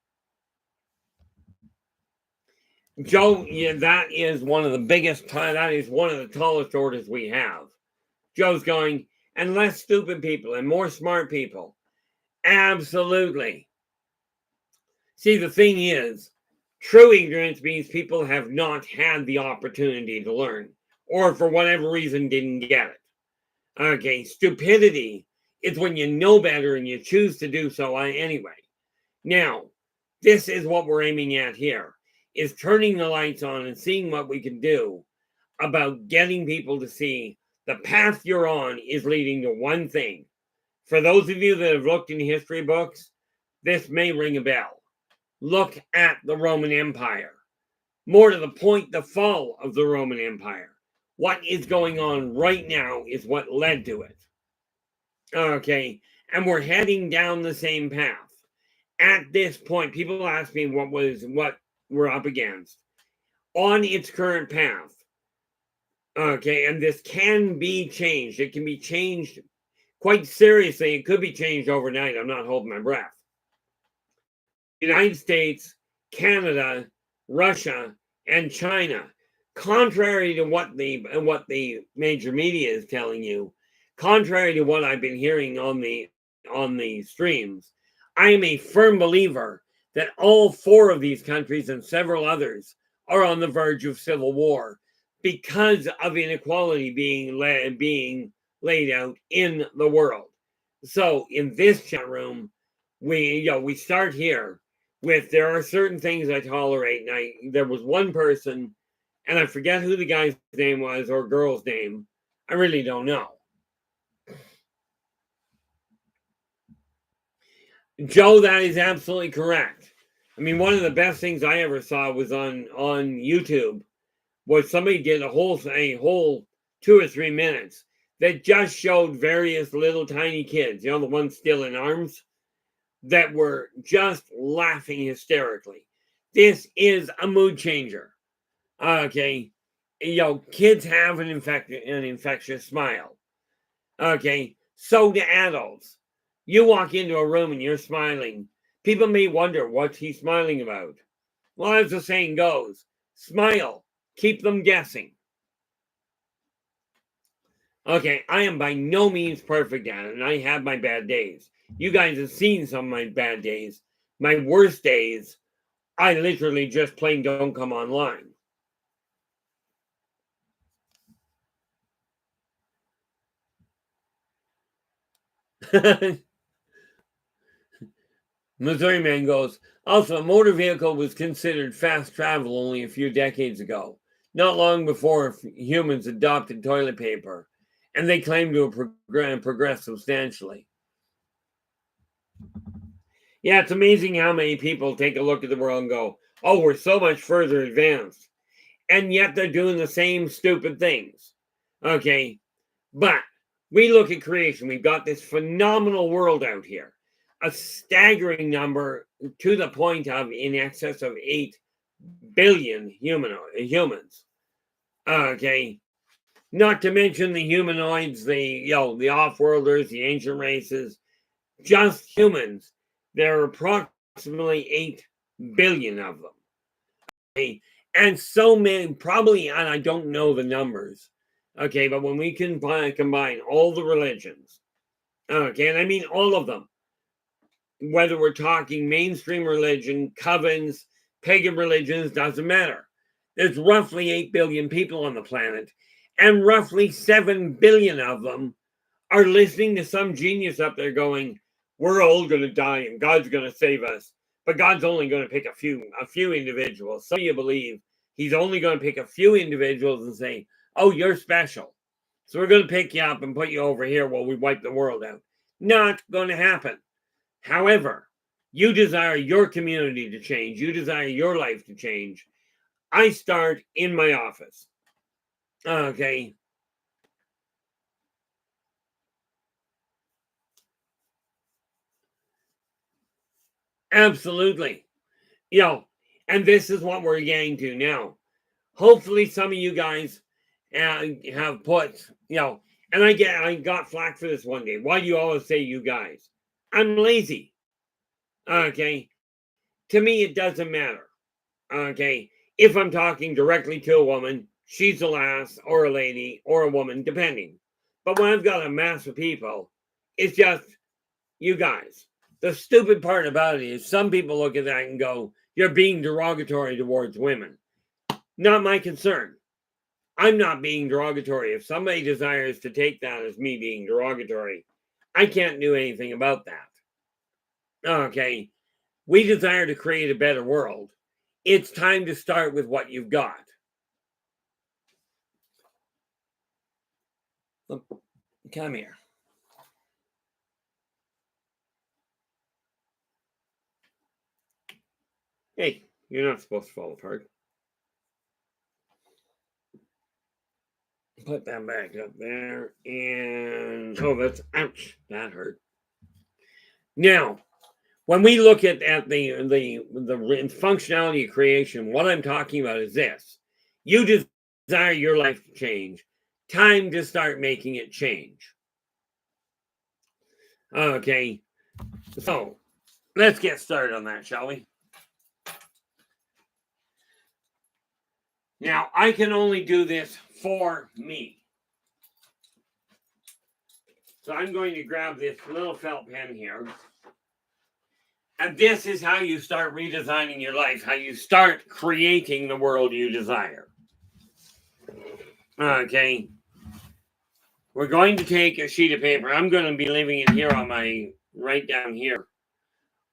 Joe, yeah, that is one of the biggest, that is one of the tallest orders we have. Joe's going, and less stupid people and more smart people. Absolutely. See, the thing is, true ignorance means people have not had the opportunity to learn, or for whatever reason didn't get it. Okay, stupidity is when you know better and you choose to do so anyway. Now, this is what we're aiming at here, is turning the lights on and seeing what we can do about getting people to see the path you're on is leading to one thing. For those of you that have looked in history books, this may ring a bell. Look at the Roman Empire. More to the point, the fall of the Roman Empire. What is going on right now is what led to it. Okay, and we're heading down the same path. At this point, people ask me what we're up against. On its current path, okay, and this can be changed. It can be changed quite seriously, it could be changed overnight. I'm not holding my breath. United States, Canada, Russia, and China. Contrary to what the major media is telling you, contrary to what I've been hearing on the streams, I am a firm believer that all four of these countries and several others are on the verge of civil war because of inequality being laid out in the world. So in this chat room, we start here with there are certain things I tolerate, and there was one person, and I forget who the guy's name was or girl's name. I really don't know. Joe, that is absolutely correct. I mean, one of the best things I ever saw was on YouTube, was somebody did a whole 2 or 3 minutes that just showed various little tiny kids, the ones still in arms, that were just laughing hysterically. This is a mood changer. Okay. Kids have an infectious smile. Okay. So do adults. You walk into a room and you're smiling. People may wonder what's he smiling about. Well, as the saying goes, smile. Keep them guessing. Okay, I am by no means perfect at it, and I have my bad days. You guys have seen some of my bad days. My worst days, I literally just plain don't come online. Missouri Man goes, also, a motor vehicle was considered fast travel only a few decades ago, not long before humans adopted toilet paper, and they claim to have progressed substantially. Yeah, it's amazing how many people take a look at the world and go, oh, we're so much further advanced. And yet they're doing the same stupid things. Okay, but we look at creation. We've got this phenomenal world out here, a staggering number to the point of in excess of 8 billion humans. Okay, not to mention the humanoids, the off-worlders, the ancient races, just humans. There are approximately 8 billion of them. Okay? And so many, probably, and I don't know the numbers. Okay, but when we combine all the religions, okay, and I mean all of them, whether we're talking mainstream religion, covens, pagan religions, doesn't matter. There's roughly 8 billion people on the planet, and roughly 7 billion of them are listening to some genius up there going, we're all going to die and God's going to save us. But God's only going to pick a few individuals. Some of you believe he's only going to pick a few individuals and say, oh, you're special. So we're going to pick you up and put you over here while we wipe the world out. Not going to happen. However, you desire your community to change. You desire your life to change. I start in my office. Okay. Absolutely. And this is what we're getting to now. Hopefully some of you guys have put, and I got flack for this one day. Why do you always say you guys? I'm lazy. Okay. To me, it doesn't matter. Okay. If I'm talking directly to a woman, she's a lass or a lady or a woman, depending. But when I've got a mass of people, it's just you guys. The stupid part about it is some people look at that and go, you're being derogatory towards women. Not my concern. I'm not being derogatory. If somebody desires to take that as me being derogatory, I can't do anything about that. Okay. We desire to create a better world. It's time to start with what you've got. Look, come here. Hey, you're not supposed to fall apart. Put that back up there, and that's ouch. That hurt. Now, when we look at the functionality of creation, what I'm talking about is this: you desire your life to change. Time to start making it change. Okay, so let's get started on that, shall we? Now, I can only do this for me. So I'm going to grab this little felt pen here. And this is how you start redesigning your life, how you start creating the world you desire. Okay. We're going to take a sheet of paper. I'm going to be leaving it here on my, right down here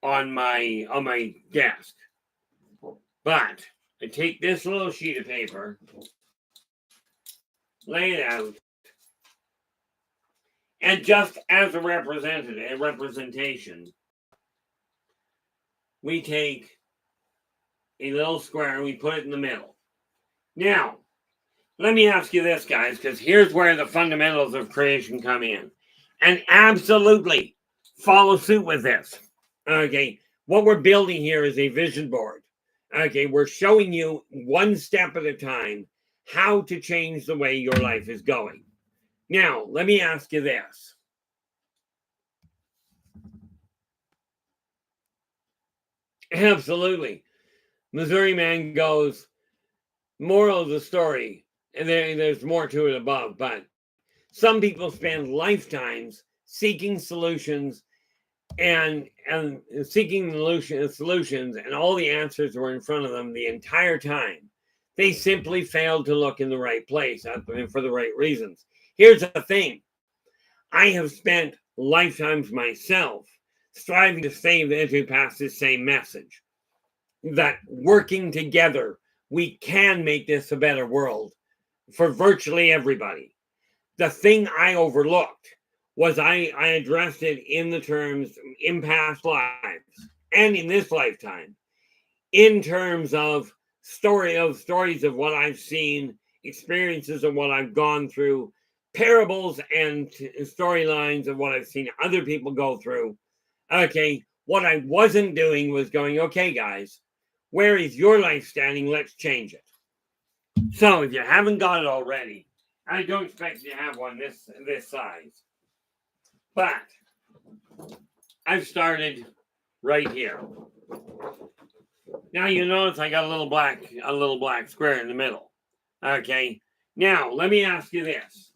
on my desk. But I take this little sheet of paper, lay it out, and just as a representation, we take a little square and we put it in the middle. Now, let me ask you this, guys, because here's where the fundamentals of creation come in. And absolutely follow suit with this. Okay, what we're building here is a vision board. Okay, we're showing you one step at a time how to change the way your life is going. Now, let me ask you this. Absolutely. Missouri Man goes, moral of the story, and there's more to it above, but some people spend lifetimes seeking solutions and seeking solutions, and all the answers were in front of them the entire time. They simply failed to look in the right place for the right reasons. Here's the thing. I have spent lifetimes myself striving to pass this same message, that working together, we can make this a better world for virtually everybody. The thing I overlooked was I addressed it in the terms in past lives and in this lifetime, in terms of stories of what I've seen, experiences of what I've gone through, parables and storylines of what I've seen other people go through. Okay, what I wasn't doing was going, okay, guys, where is your life standing? Let's change it. So if you haven't got it already, I don't expect you to have one this size. But I've started right here. Now you notice I got a little black square in the middle. Okay. Now let me ask you this.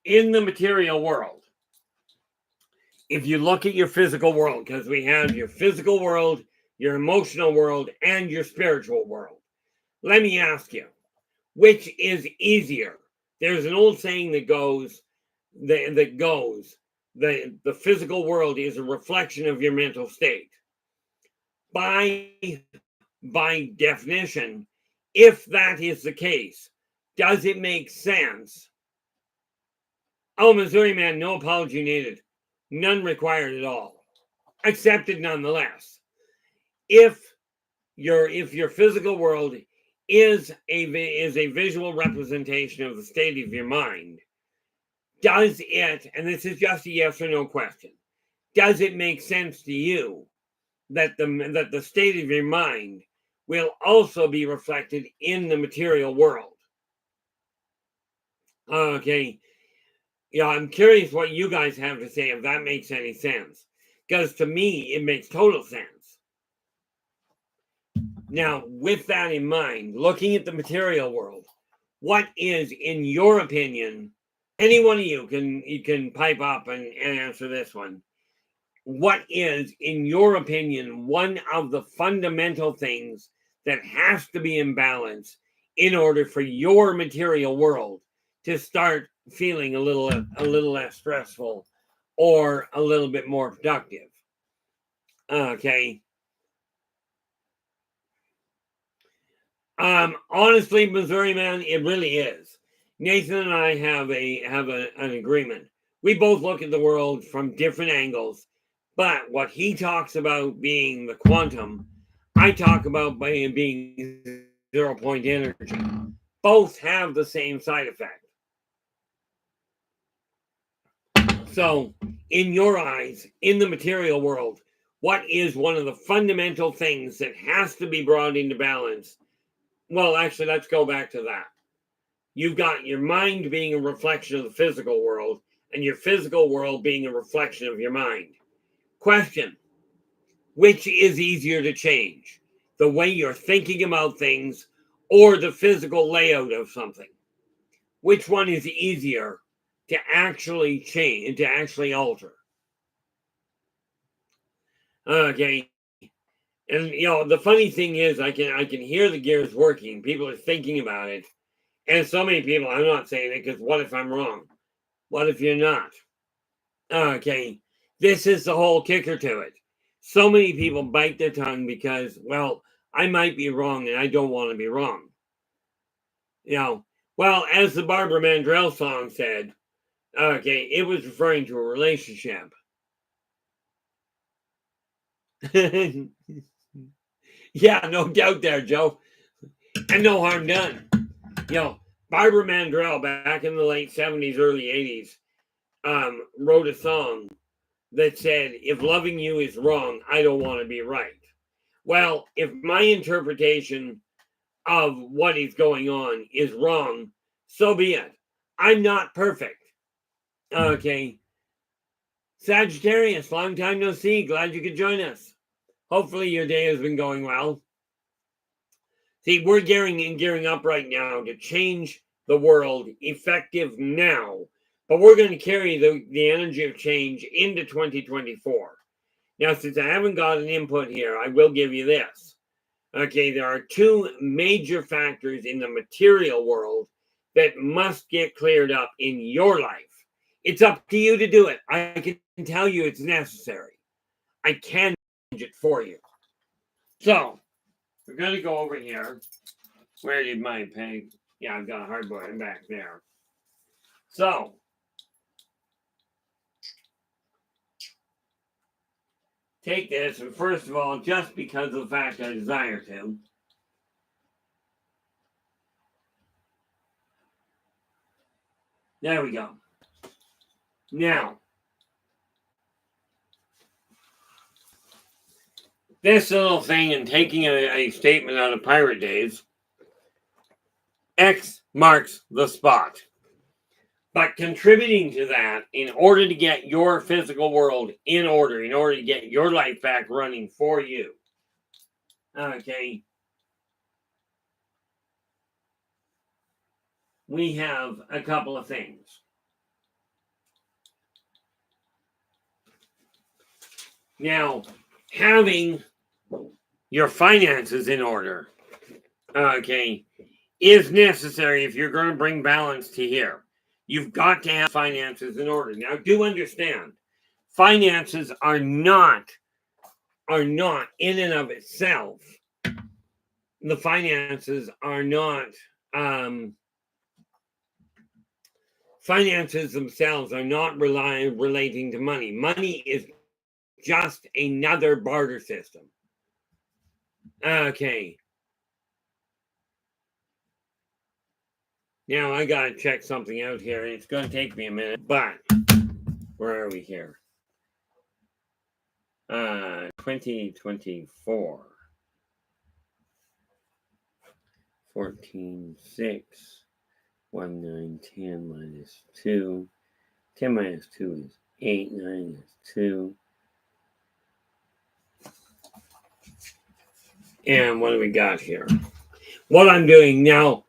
In the material world, if you look at your physical world, because we have your physical world, your emotional world, and your spiritual world, let me ask you, which is easier? There's an old saying that goes, the physical world is a reflection of your mental state. By definition, if that is the case, does it make sense? Oh, Missouri Man, no apology needed. None required at all. Accepted nonetheless. If your physical world is a visual representation of the state of your mind, does it, and this is just a yes or no question, does it make sense to you that the state of your mind will also be reflected in the material world? Okay. Yeah, I'm curious what you guys have to say, if that makes any sense. Because to me, it makes total sense. Now, with that in mind, looking at the material world, what is, in your opinion, any one of you can pipe up and answer this one. What is, in your opinion, one of the fundamental things that has to be in balance in order for your material world to start feeling a little less stressful or a little bit more productive? Okay. Honestly, Missouri Man, it really is. Nathan and I have an agreement. We both look at the world from different angles, but what he talks about being the quantum, I talk about being 0-point energy. Both have the same side effect. So, in your eyes, in the material world, what is one of the fundamental things that has to be brought into balance? Well, actually, let's go back to that. You've got your mind being a reflection of the physical world, and your physical world being a reflection of your mind. Question: which is easier to change? The way you're thinking about things or the physical layout of something? Which one is easier to actually change, to actually alter? Okay. And the funny thing is I can hear the gears working. People are thinking about it. And so many people, I'm not saying it because what if I'm wrong? What if you're not? Okay. This is the whole kicker to it. So many people bite their tongue because, well, I might be wrong and I don't want to be wrong. Well, as the Barbara Mandrell song said, okay, it was referring to a relationship. Yeah, no doubt there, Joe. And no harm done. Barbara Mandrell back in the late 70s, early 80s, wrote a song that said, if loving you is wrong, I don't want to be right. Well, if my interpretation of what is going on is wrong, so be it. I'm not perfect. Okay. Sagittarius, long time no see. Glad you could join us. Hopefully your day has been going well. See, we're gearing up right now to change the world effective now. But we're going to carry the energy of change into 2024. Now, since I haven't got an input here, I will give you this. Okay, there are two major factors in the material world that must get cleared up in your life. It's up to you to do it. I can tell you it's necessary. I can change it for you. So, we're going to go over here. Where did my peg? Yeah, I've got a hardboard back there. So, take this, and first of all, just because of the fact I desire to, there we go. Now, this little thing and taking a statement out of Pirate Days, X marks the spot. But contributing to that, in order to get your physical world in order to get your life back running for you, okay, we have a couple of things. Now, having your finances in order, okay, is necessary if you're going to bring balance to here. You've got to have finances in order. Now, do understand, finances are not in and of itself. The finances are not. Finances themselves are not relating to money. Money is just another barter system. Okay. Now I gotta check something out here, and it's gonna take me a minute, but where are we here? 2024. 14, 6, 1, 9, 10 minus 2. 10 minus 2 is 8, 9 is 2. And what do we got here? What I'm doing now,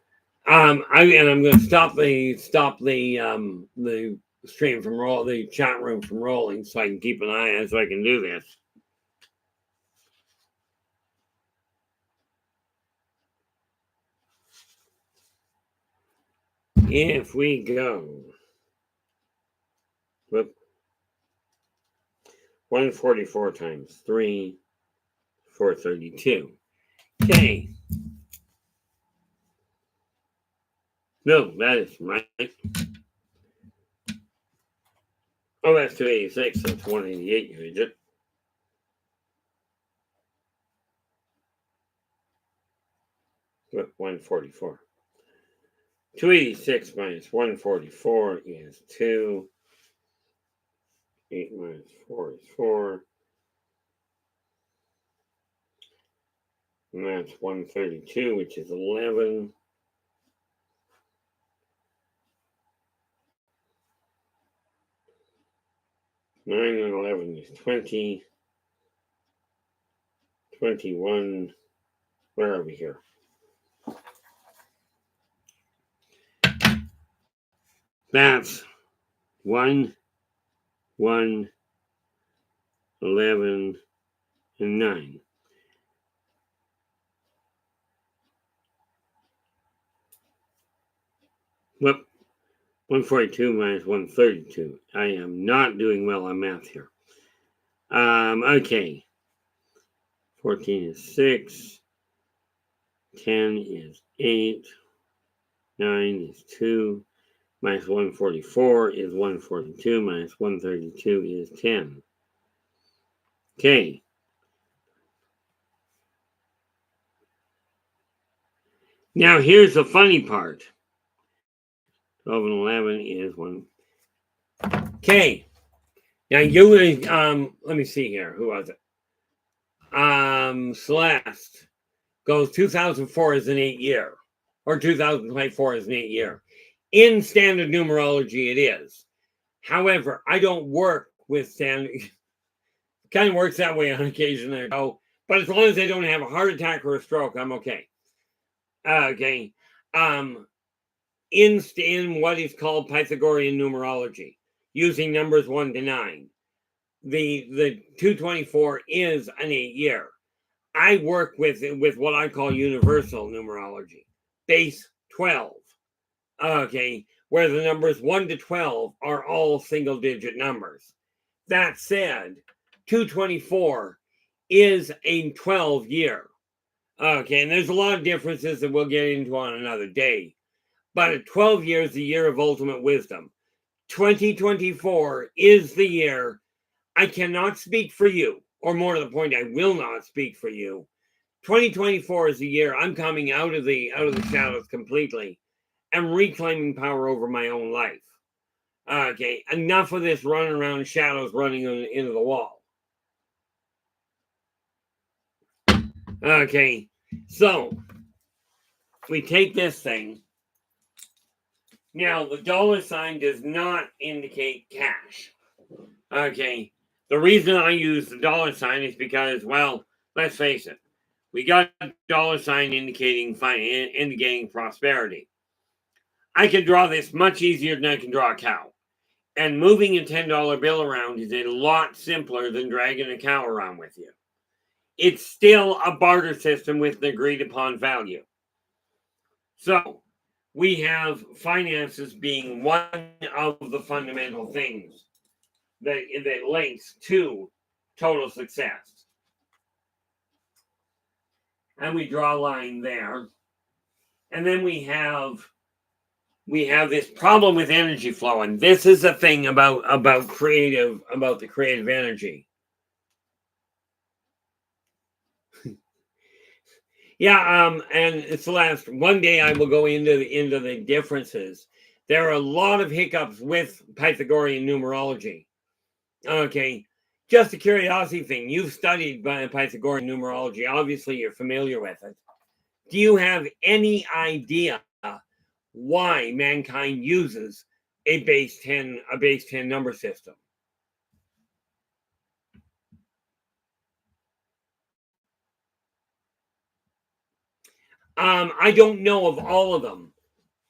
I'm going to stop the stream from the chat room from rolling, so I can keep an eye on it, so I can do this. If we go, 144 times 3, 432. Okay. No, that is right. Oh, that's 286. That's 188. You did. What? 144. 286 minus 144 is 2. 8 minus 4 is 4. And that's 132, which is 11. 9 and 11 is 20. 21. Where are we here? That's 1, 1, 11, and 9. Whoop. 142 minus 132. I am not doing well on math here. Okay. 14 is 6. 10 is 8. 9 is 2. Minus 144 is 142. Minus 132 is 10. Okay. Now here's the funny part. 12 and 11 is 1. Okay. Now you let me see here. Who was it? Celeste goes 2004 is an 8 year, or 2024 is an 8 year. In standard numerology, it is. However, I don't work with standard. Kind of works that way on occasion there. But as long as they don't have a heart attack or a stroke, I'm okay. Okay. In what is called Pythagorean numerology, using numbers 1 to 9, the 224 is an 8 year. I work with what I call universal numerology, base 12. Okay, where the numbers 1 to 12 are all single digit numbers. That said, 224 is a 12 year. Okay, and there's a lot of differences that we'll get into on another day. But at 12 years, the year of ultimate wisdom. 2024 is the year. I cannot speak for you, or more to the point, I will not speak for you. 2024 is the year I'm coming out of the shadows completely and reclaiming power over my own life. Okay, enough of this running around shadows running into the wall. Okay, so we take this thing. Now, the dollar sign does not indicate cash. Okay, the reason I use the dollar sign is because, well, let's face it, we got a dollar sign indicating prosperity. I can draw this much easier than I can draw a cow. And moving a $10 bill around is a lot simpler than dragging a cow around with you. It's still a barter system with an agreed upon value. So, we have finances being one of the fundamental things that links to total success. And we draw a line there. And then we have this problem with energy flow. And this is the thing about the creative energy. Yeah, and it's the last one day I will go into the differences. There are a lot of hiccups with Pythagorean numerology. Okay, just a curiosity thing. You've studied Pythagorean numerology. Obviously, you're familiar with it. Do you have any idea why mankind uses a base 10 number system? I don't know of all of them.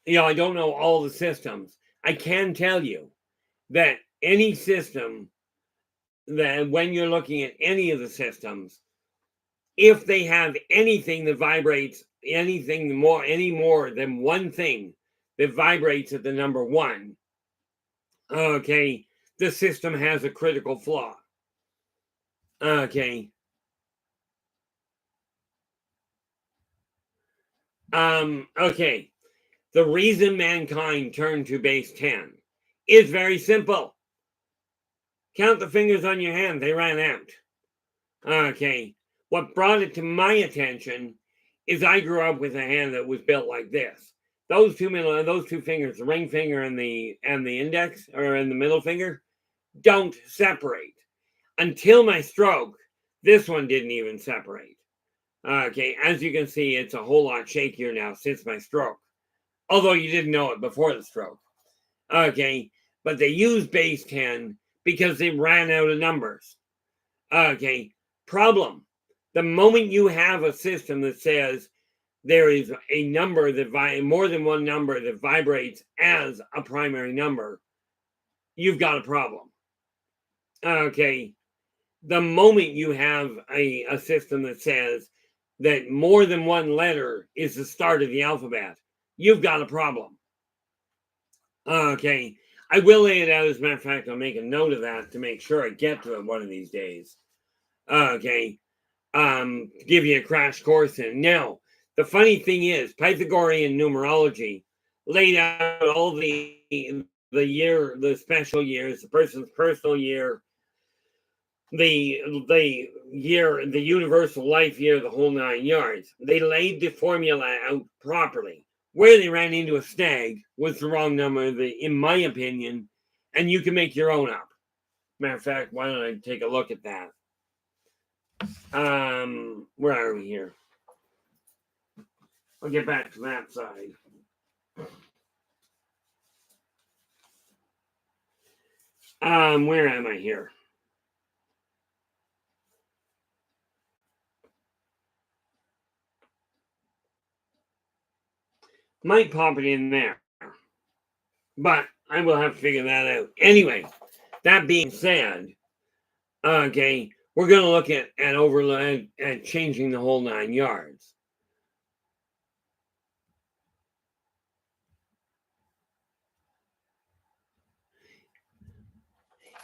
I don't know all the systems. I can tell you that any system, that when you're looking at any of the systems, if they have anything that vibrates any more than one thing that vibrates at the number 1, okay, the system has a critical flaw. Okay. Okay. The reason mankind turned to base 10 is very simple. Count the fingers on your hand, they ran out. Okay. What brought it to my attention is I grew up with a hand that was built like this. Those two fingers, the ring finger and the index, or in the middle finger, don't separate. Until my stroke, this one didn't even separate. Okay, as you can see, it's a whole lot shakier now since my stroke. Although you didn't know it before the stroke. Okay, but they use base 10 because they ran out of numbers. Okay, problem. The moment you have a system that says there is a number that more than one number that vibrates as a primary number, you've got a problem. Okay, the moment you have a system that says that more than one letter is the start of the alphabet, you've got a problem. Okay, I will lay it out. As a matter of fact, I'll make a note of that to make sure I get to it one of these days. Okay, give you a crash course in. Now, the funny thing is, Pythagorean numerology laid out all the year, the special years, the person's personal year, the year, the universal life year, the whole 9 yards. They laid the formula out properly. Where they ran into a snag was the wrong number, in my opinion, and you can make your own up. Matter of fact, why don't I take a look at that? Where are we here? I'll get back to that side. Where am I here? Might pop it in there, but I will have to figure that out. Anyway, that being said, okay, we're going to look at overlay and changing the whole 9 yards.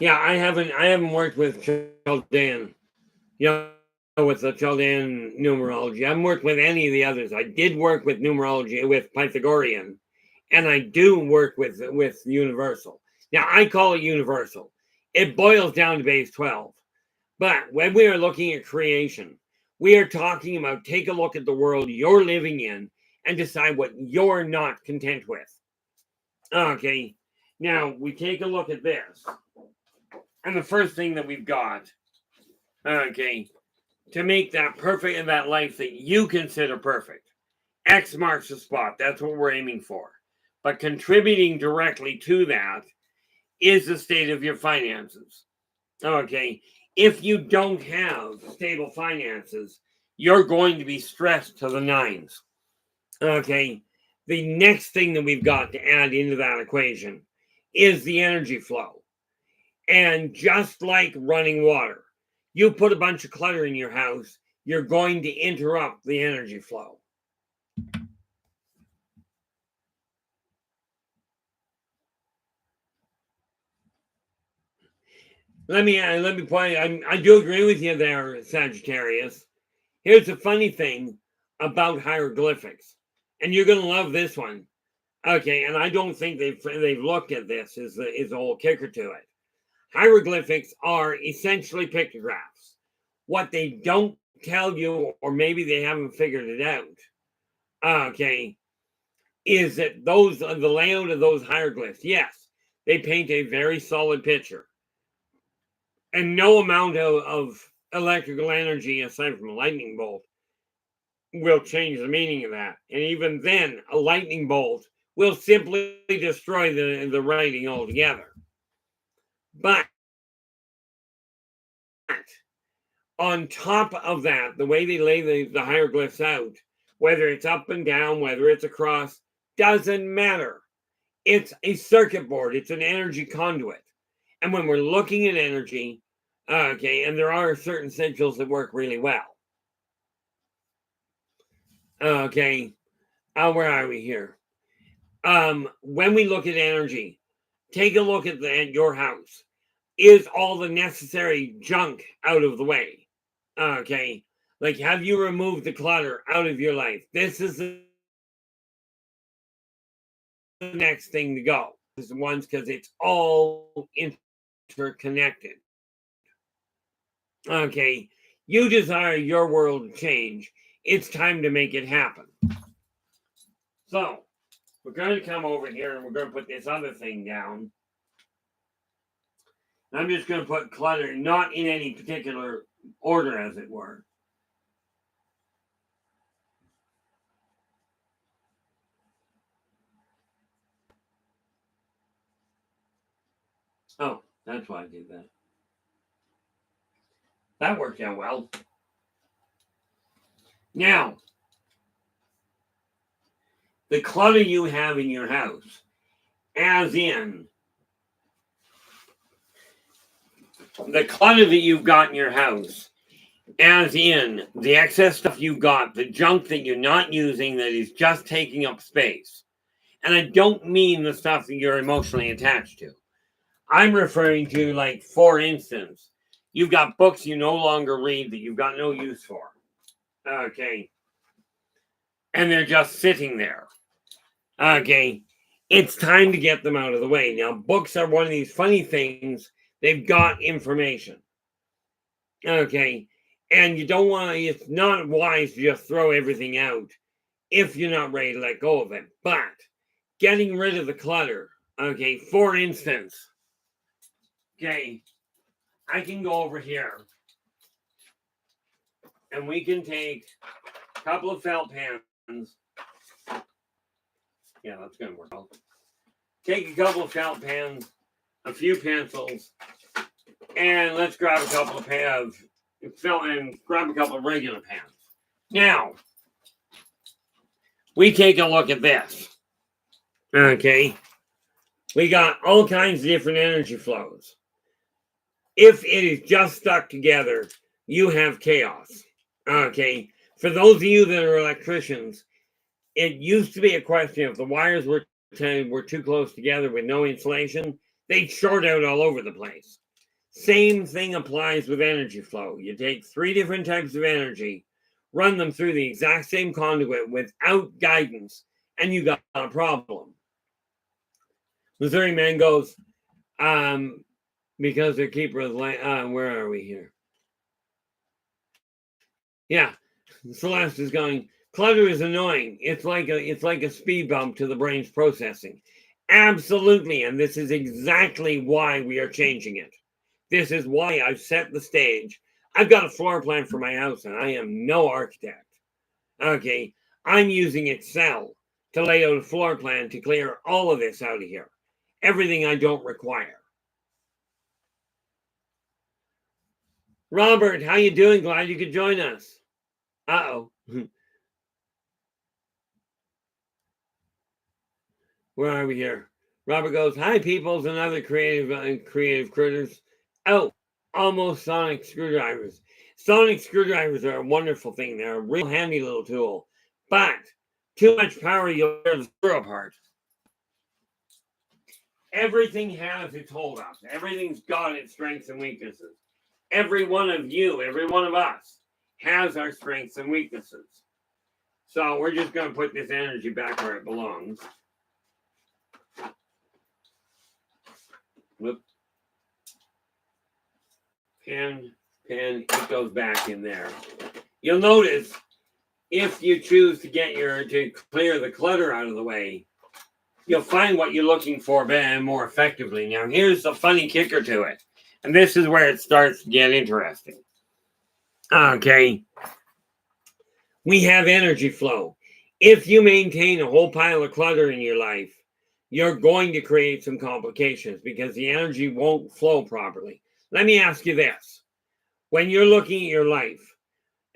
Yeah, I haven't worked with Chaldean, with the Chaldean numerology. I haven't worked with any of the others. I did work with numerology with Pythagorean, and I do work with universal. Now I call it universal. It boils down to base 12. But when we are looking at creation, we are talking about take a look at the world you're living in and decide what you're not content with. Okay, now we take a look at this. And the first thing that we've got, okay, to make that perfect in that life that you consider perfect, X marks the spot. That's what we're aiming for. But contributing directly to that is the state of your finances. Okay, if you don't have stable finances, you're going to be stressed to the nines. Okay, the next thing that we've got to add into that equation is the energy flow. And just like running water, you put a bunch of clutter in your house, you're going to interrupt the energy flow. Let me point. I do agree with you there, Sagittarius. Here's the funny thing about hieroglyphics, and you're going to love this one. Okay, and I don't think they've looked at this. Is the whole kicker to it? Hieroglyphics are essentially pictographs. What they don't tell you, or maybe they haven't figured it out, okay, is that the layout of those hieroglyphs, yes, they paint a very solid picture. And no amount of electrical energy, aside from a lightning bolt, will change the meaning of that. And even then, a lightning bolt will simply destroy the writing altogether. But on top of that, the way they lay the hieroglyphs out, whether it's up and down, whether it's across, doesn't matter. It's a circuit board. It's an energy conduit. And when we're looking at energy, okay, and there are certain sigils that work really well. Okay, where are we here? When we look at energy, take a look at your house. Is all the necessary junk out of the way? Okay, like have you removed the clutter out of your life? This is the next thing to go. This is ones because it's all interconnected. Okay, you desire your world to change. It's time to make it happen. So, we're going to come over here and we're going to put this other thing down. I'm just going to put clutter, not in any particular order, as it were. Oh, That's why I did that. That worked out well. Now, the clutter you have in your house, as in the clutter that you've got in your house, as in the excess stuff you've got, the junk that you're not using that is just taking up space. And I don't mean the stuff that you're emotionally attached to. I'm referring to, like, for instance, you've got books you no longer read that you've got no use for. Okay. And they're just sitting there. Okay. It's time to get them out of the way. Now, books are one of these funny things. They've got information. Okay. And you don't want to, it's not wise to just throw everything out if you're not ready to let go of it. But getting rid of the clutter. Okay. For instance, okay, I can go over here and we can take a couple of felt pens. Yeah, that's going to work out. Take a couple of felt pens, a few pencils, and let's grab a couple of pens and grab a couple of regular pens. Now, we take a look at this. Okay. We got all kinds of different energy flows. If it is just stuck together, you have chaos. Okay. For those of you that are electricians, it used to be a question if the wires were too close together with no insulation, they'd short out all over the place. Same thing applies with energy flow. You take 3 different types of energy, run them through the exact same conduit without guidance, and you got a problem. Missouri Man goes, because their keeper is where are we here? Yeah, Celeste is going, clutter is annoying. It's like a speed bump to the brain's processing. Absolutely, and this is exactly why we are changing it. This is why I've set the stage. I've got a floor plan for my house, and I am no architect. Okay, I'm using Excel to lay out a floor plan to clear all of this out of here. Everything I don't require. Robert, how you doing? Glad you could join us. Uh-oh. Where are we here? Robert goes, hi, peoples and other creative critters. Oh, almost sonic screwdrivers. Sonic screwdrivers are a wonderful thing. They're a real handy little tool. But too much power, you'll tear the screw apart. Everything has its holdups. Everything's got its strengths and weaknesses. Every one of you, every one of us has our strengths and weaknesses. So we're just going to put this energy back where it belongs. Whoop. Pen, it goes back in there. You'll notice if you choose to clear the clutter out of the way, you'll find what you're looking for better and more effectively. Now, here's the funny kicker to it. And this is where it starts to get interesting. Okay. We have energy flow. If you maintain a whole pile of clutter in your life, you're going to create some complications because the energy won't flow properly. Let me ask you this. When you're looking at your life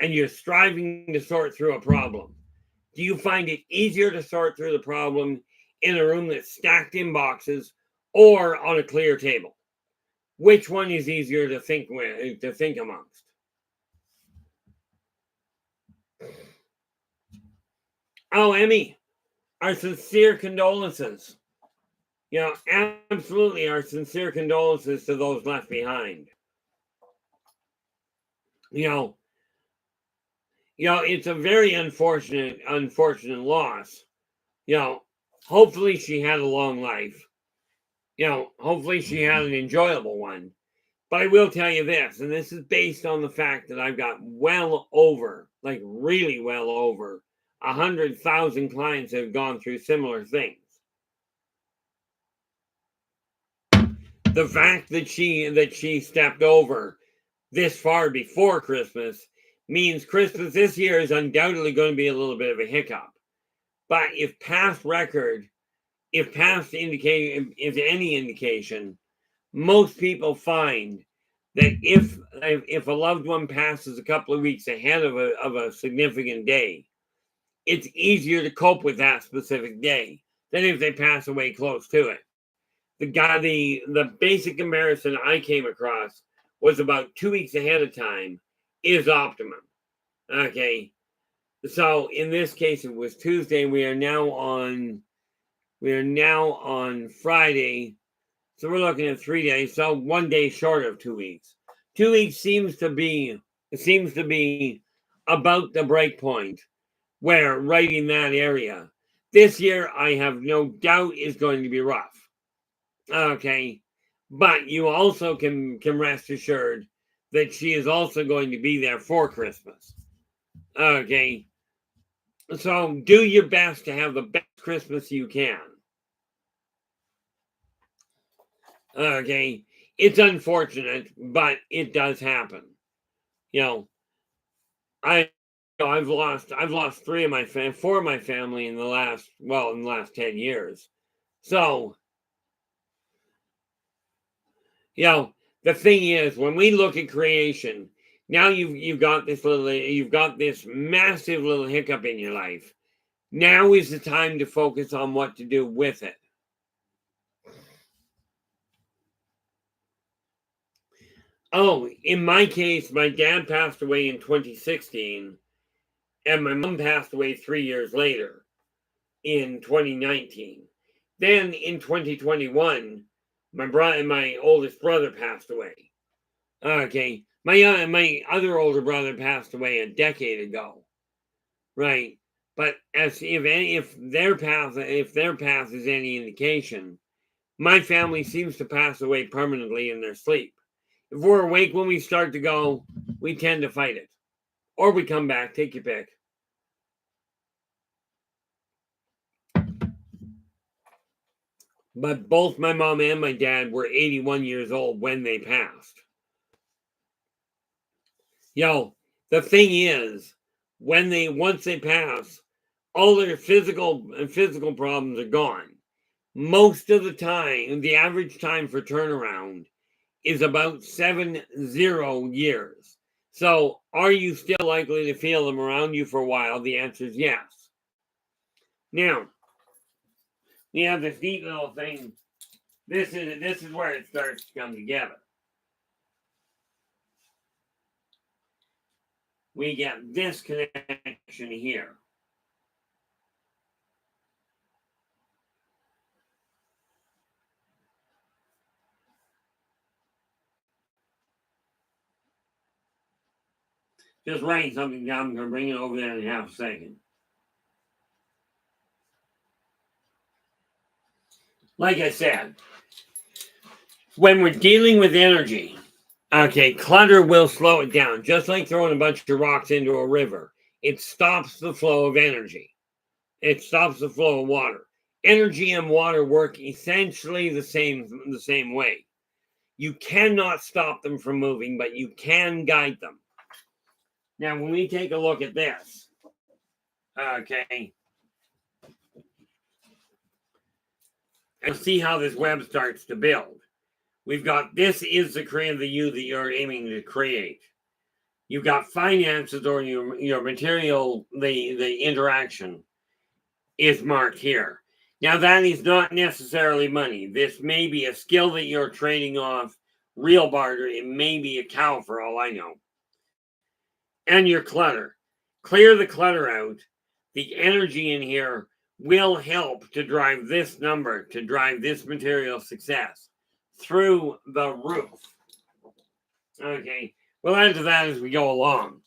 and you're striving to sort through a problem, do you find it easier to sort through the problem in a room that's stacked in boxes or on a clear table? Which one is easier to think amongst? Oh, Emmy, our sincere condolences. Absolutely our sincere condolences to those left behind. It's a very unfortunate loss. Hopefully she had a long life. Hopefully she had an enjoyable one. But I will tell you this, and this is based on the fact that I've got really well over 100,000 clients that have gone through similar things. The fact that she stepped over this far before Christmas means Christmas this year is undoubtedly going to be a little bit of a hiccup. But if any indication, most people find that if a loved one passes a couple of weeks ahead of a significant day, it's easier to cope with that specific day than if they pass away close to it. The basic comparison I came across was about 2 weeks ahead of time is optimum. Okay. So in this case, it was Tuesday. We are now on Friday. So we're looking at 3 days. So 1 day short of 2 weeks. 2 weeks seems to be about the break point where right in that area. This year, I have no doubt is going to be rough. Okay. But you also can rest assured that she is also going to be there for Christmas. Okay. So do your best to have the best Christmas you can. Okay. It's unfortunate, but it does happen. You know, I've lost 4 of my family in the last 10 years. So, the thing is, when we look at creation, now you've got this massive little hiccup in your life. Now is the time to focus on what to do with it. Oh, in my case, my dad passed away in 2016, and my mom passed away 3 years later in 2019. Then in 2021, my oldest brother passed away. Okay, my other older brother passed away a decade ago, right? But if their path is any indication, my family seems to pass away permanently in their sleep. If we're awake when we start to go, we tend to fight it, or we come back. Take your pick. But both my mom and my dad were 81 years old when they passed. The thing is, once they pass, all their physical problems are gone. Most of the time, the average time for turnaround is about 70 years. So, are you still likely to feel them around you for a while? The answer is yes. Now, we have this neat little thing. This is where it starts to come together. We get this connection here. Just writing something down. I'm going to bring it over there in half a second. Like I said, when we're dealing with energy, okay, clutter will slow it down. Just like throwing a bunch of rocks into a river, it stops the flow of energy. It stops the flow of water. Energy and water work essentially the same way. You cannot stop them from moving, but you can guide them. Now, when we take a look at this, okay, and see how this web starts to build. We've got this is the you that you're aiming to create. You've got finances or your material, the interaction is marked here. Now, that is not necessarily money. This may be a skill that you're trading off, real barter. It may be a cow for all I know. And your clutter. Clear the clutter out. The energy in here will help to drive this number, to drive this material success through the roof. Okay, we'll add to that as we go along.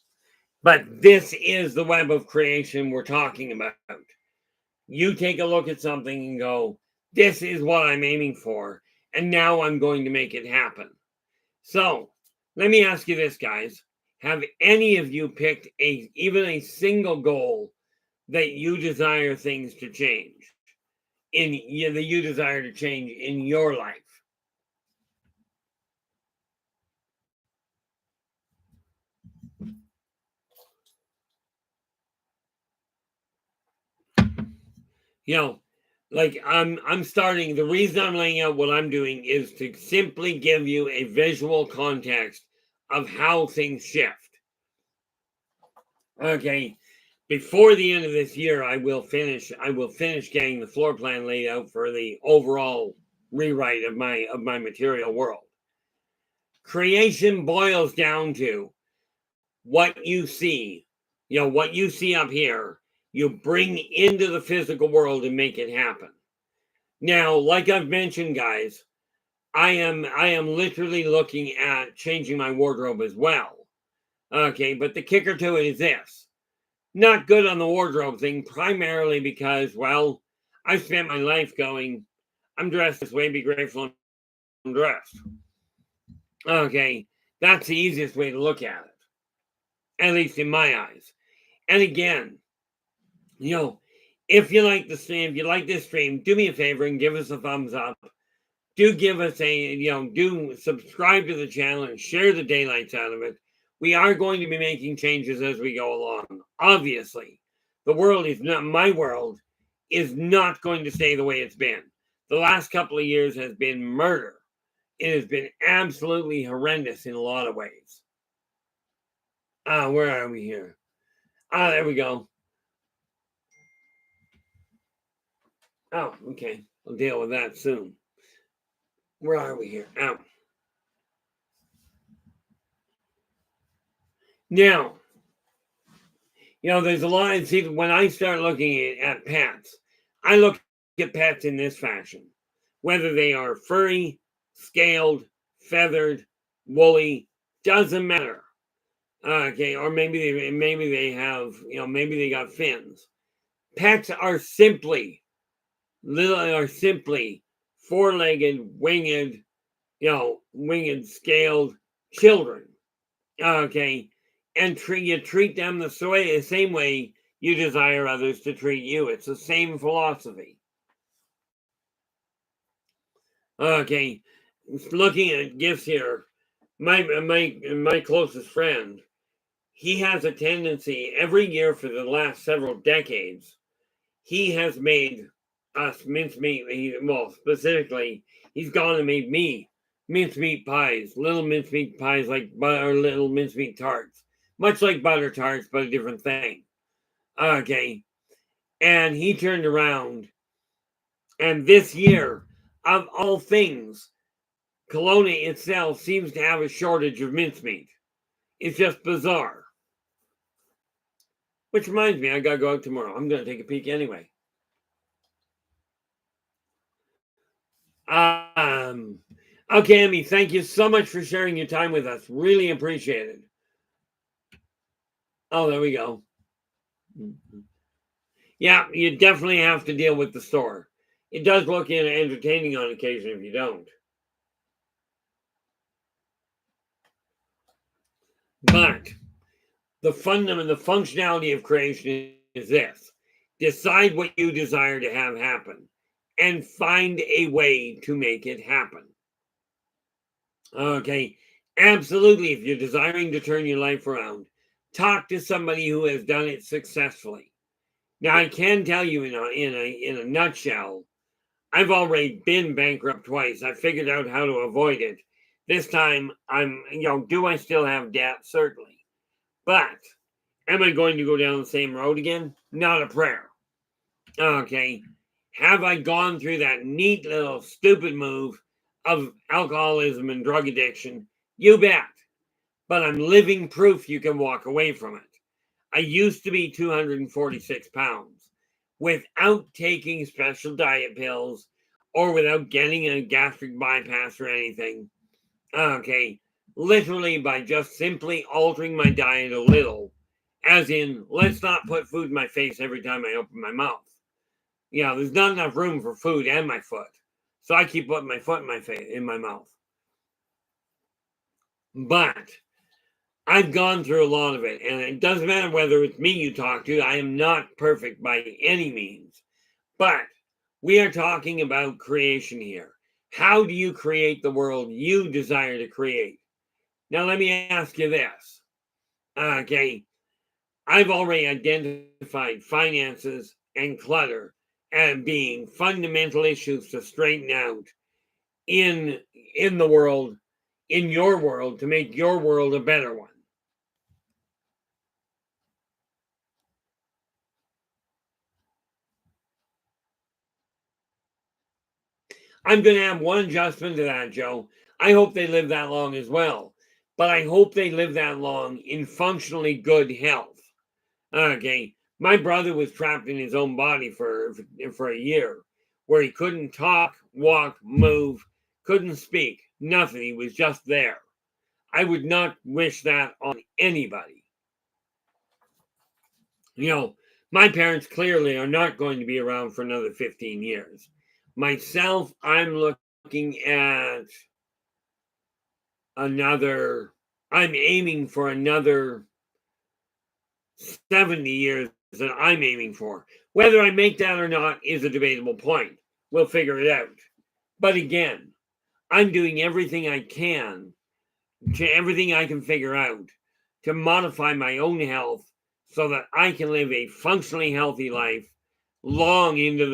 But this is the web of creation we're talking about. You take a look at something and go, this is what I'm aiming for, and now I'm going to make it happen. So, let me ask you this, guys. Have any of you picked even a single goal that you desire things to change? That you desire to change in your life? like I'm starting. The reason I'm laying out what I'm doing is to simply give you a visual context of how things shift. Okay, before the end of this year, I will finish getting the floor plan laid out for the overall rewrite of my material world. Creation boils down to what you see. What you see up here, you bring into the physical world and make it happen. Now, like I've mentioned, guys, I am literally looking at changing my wardrobe as well. Okay, but the kicker to it is this. Not good on the wardrobe thing, primarily because, well, I spent my life going, I'm dressed this way, be grateful I'm dressed. Okay, that's the easiest way to look at it, at least in my eyes. And again, if you like the stream, if you like this stream, do me a favor and give us a thumbs up. Do give us do subscribe to the channel and share the daylights out of it. We are going to be making changes as we go along. Obviously, my world is not going to stay the way it's been. The last couple of years has been murder. It has been absolutely horrendous in a lot of ways. Where are we here? There we go. Oh, okay. I'll deal with that soon. Where are we here? Now, there's a lot. See, when I start looking at pets, I look at pets in this fashion. Whether they are furry, scaled, feathered, woolly, doesn't matter. Okay, or maybe they have, maybe they got fins. Pets are simply four-legged, winged, scaled children. Okay, and you treat them the same way you desire others to treat you. It's the same philosophy. Okay, looking at gifts here, my closest friend, he has a tendency every year for the last several decades. He has made us mincemeat. Specifically, he's gone and made me mincemeat pies, little mincemeat pies little mincemeat tarts, much like butter tarts, but a different thing. Okay, and he turned around, and this year, of all things, Kelowna itself seems to have a shortage of mincemeat. It's just bizarre. Which reminds me, I gotta go out tomorrow. I'm gonna take a peek anyway. Okay, Emmy, thank you so much for sharing your time with us. Really appreciate it. Oh, there we go. Yeah, you definitely have to deal with the store. It does look entertaining on occasion if you don't. But the functionality of creation is this. Decide what you desire to have happen and find a way to make it happen. Okay, absolutely. If you're desiring to turn your life around, talk to somebody who has done it successfully. Now, I can tell you in a nutshell, I've already been bankrupt twice. I figured out how to avoid it. This time, do I still have debt? Certainly. But am I going to go down the same road again? Not a prayer. Okay. Have I gone through that neat little stupid move of alcoholism and drug addiction? You bet. But I'm living proof you can walk away from it. I used to be 246 pounds without taking special diet pills or without getting a gastric bypass or anything. Okay. Literally by just simply altering my diet a little. As in, let's not put food in my face every time I open my mouth. There's not enough room for food and my foot. So I keep putting my foot in my mouth. But I've gone through a lot of it, and it doesn't matter whether it's me you talk to. I am not perfect by any means. But we are talking about creation here. How do you create the world you desire to create? Now, let me ask you this. Okay, I've already identified finances and clutter and being fundamental issues to straighten out in the world, in your world, to make your world a better one. I'm going to have one adjustment to that, Joe. I hope they live that long as well, but I hope they live that long in functionally good health. Okay, my brother was trapped in his own body for a year, where he couldn't talk, walk, move, couldn't speak, nothing. He was just there. I would not wish that on anybody. You know, my parents clearly are not going to be around for another 15 years. Myself, I'm looking at I'm aiming for another 70 years that I'm aiming for. Whether I make that or not is a debatable point. We'll figure it out. But again, I'm doing everything I can, everything I can figure out, to modify my own health so that I can live a functionally healthy life long into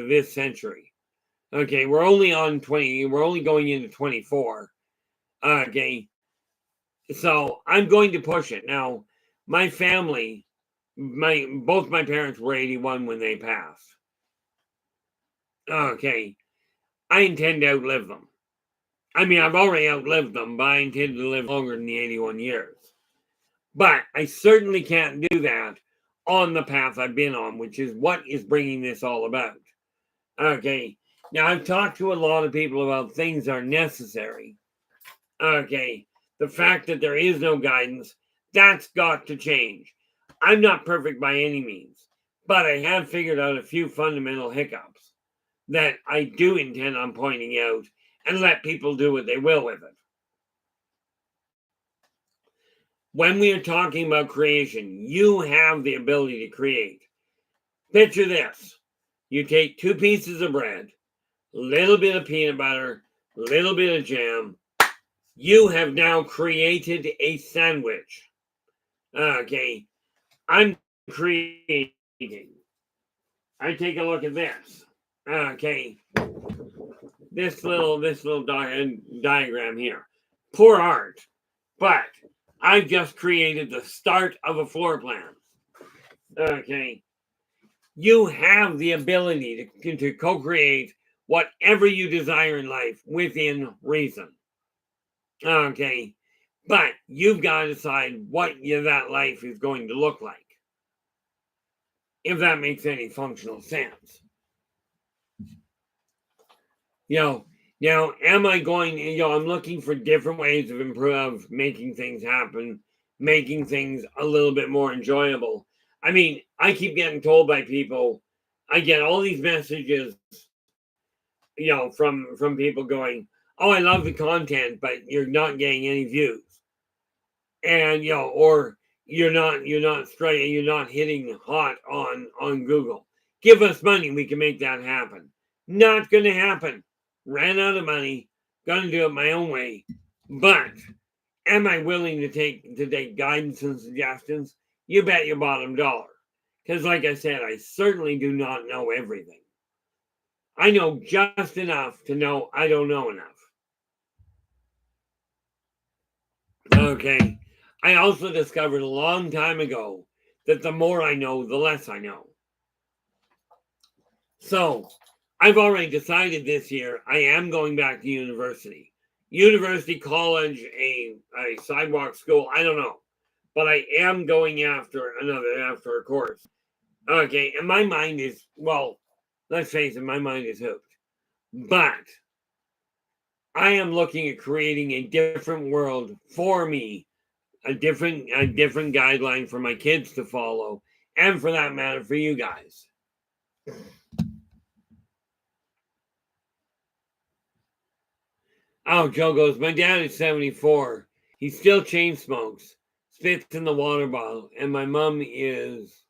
this century. Okay, we're only going into 24. Okay, so I'm going to push it. Now, my family, both my parents were 81 when they passed. Okay, I intend to outlive them. I mean, I've already outlived them, but I intend to live longer than the 81 years. But I certainly can't do that on the path I've been on, which is what is bringing this all about. Okay, now I've talked to a lot of people about things that are necessary. Okay, the fact that there is no guidance, that's got to change. I'm not perfect by any means, but I have figured out a few fundamental hiccups that I do intend on pointing out and let people do what they will with it. When we are talking about creation, you have the ability to create. Picture this. You take 2 pieces of bread, a little bit of peanut butter, a little bit of jam. You have now created a sandwich. Okay, I'm creating. I take a look at this. Okay, this little diagram here. Poor art, but I've just created the start of a floor plan. Okay, you have the ability to co-create whatever you desire in life within reason. Okay, but you've got to decide what that life is going to look like, if that makes any functional sense. Now, am I going, I'm looking for different ways of making things happen, making things a little bit more enjoyable. I mean, I keep getting told by people, I get all these messages, from people going, oh, I love the content, but you're not getting any views. And, or you're not hitting hot on Google. Give us money, we can make that happen. Not going to happen. Ran out of money, gonna do it my own way. But am I willing to take guidance and suggestions? You bet your bottom dollar. Because like I said, I certainly do not know everything. I know just enough to know I don't know enough. Okay. I also discovered a long time ago that the more I know, the less I know. So I've already decided this year I am going back to university. University, college, a sidewalk school, I don't know. But I am going after a course. Okay, and my mind is, well, let's face it, my mind is hooked. But I am looking at creating a different world for me, a different guideline for my kids to follow, and for that matter, for you guys. Oh, Joe goes, my dad is 74. He still chain smokes, spits in the water bottle, and my mom is,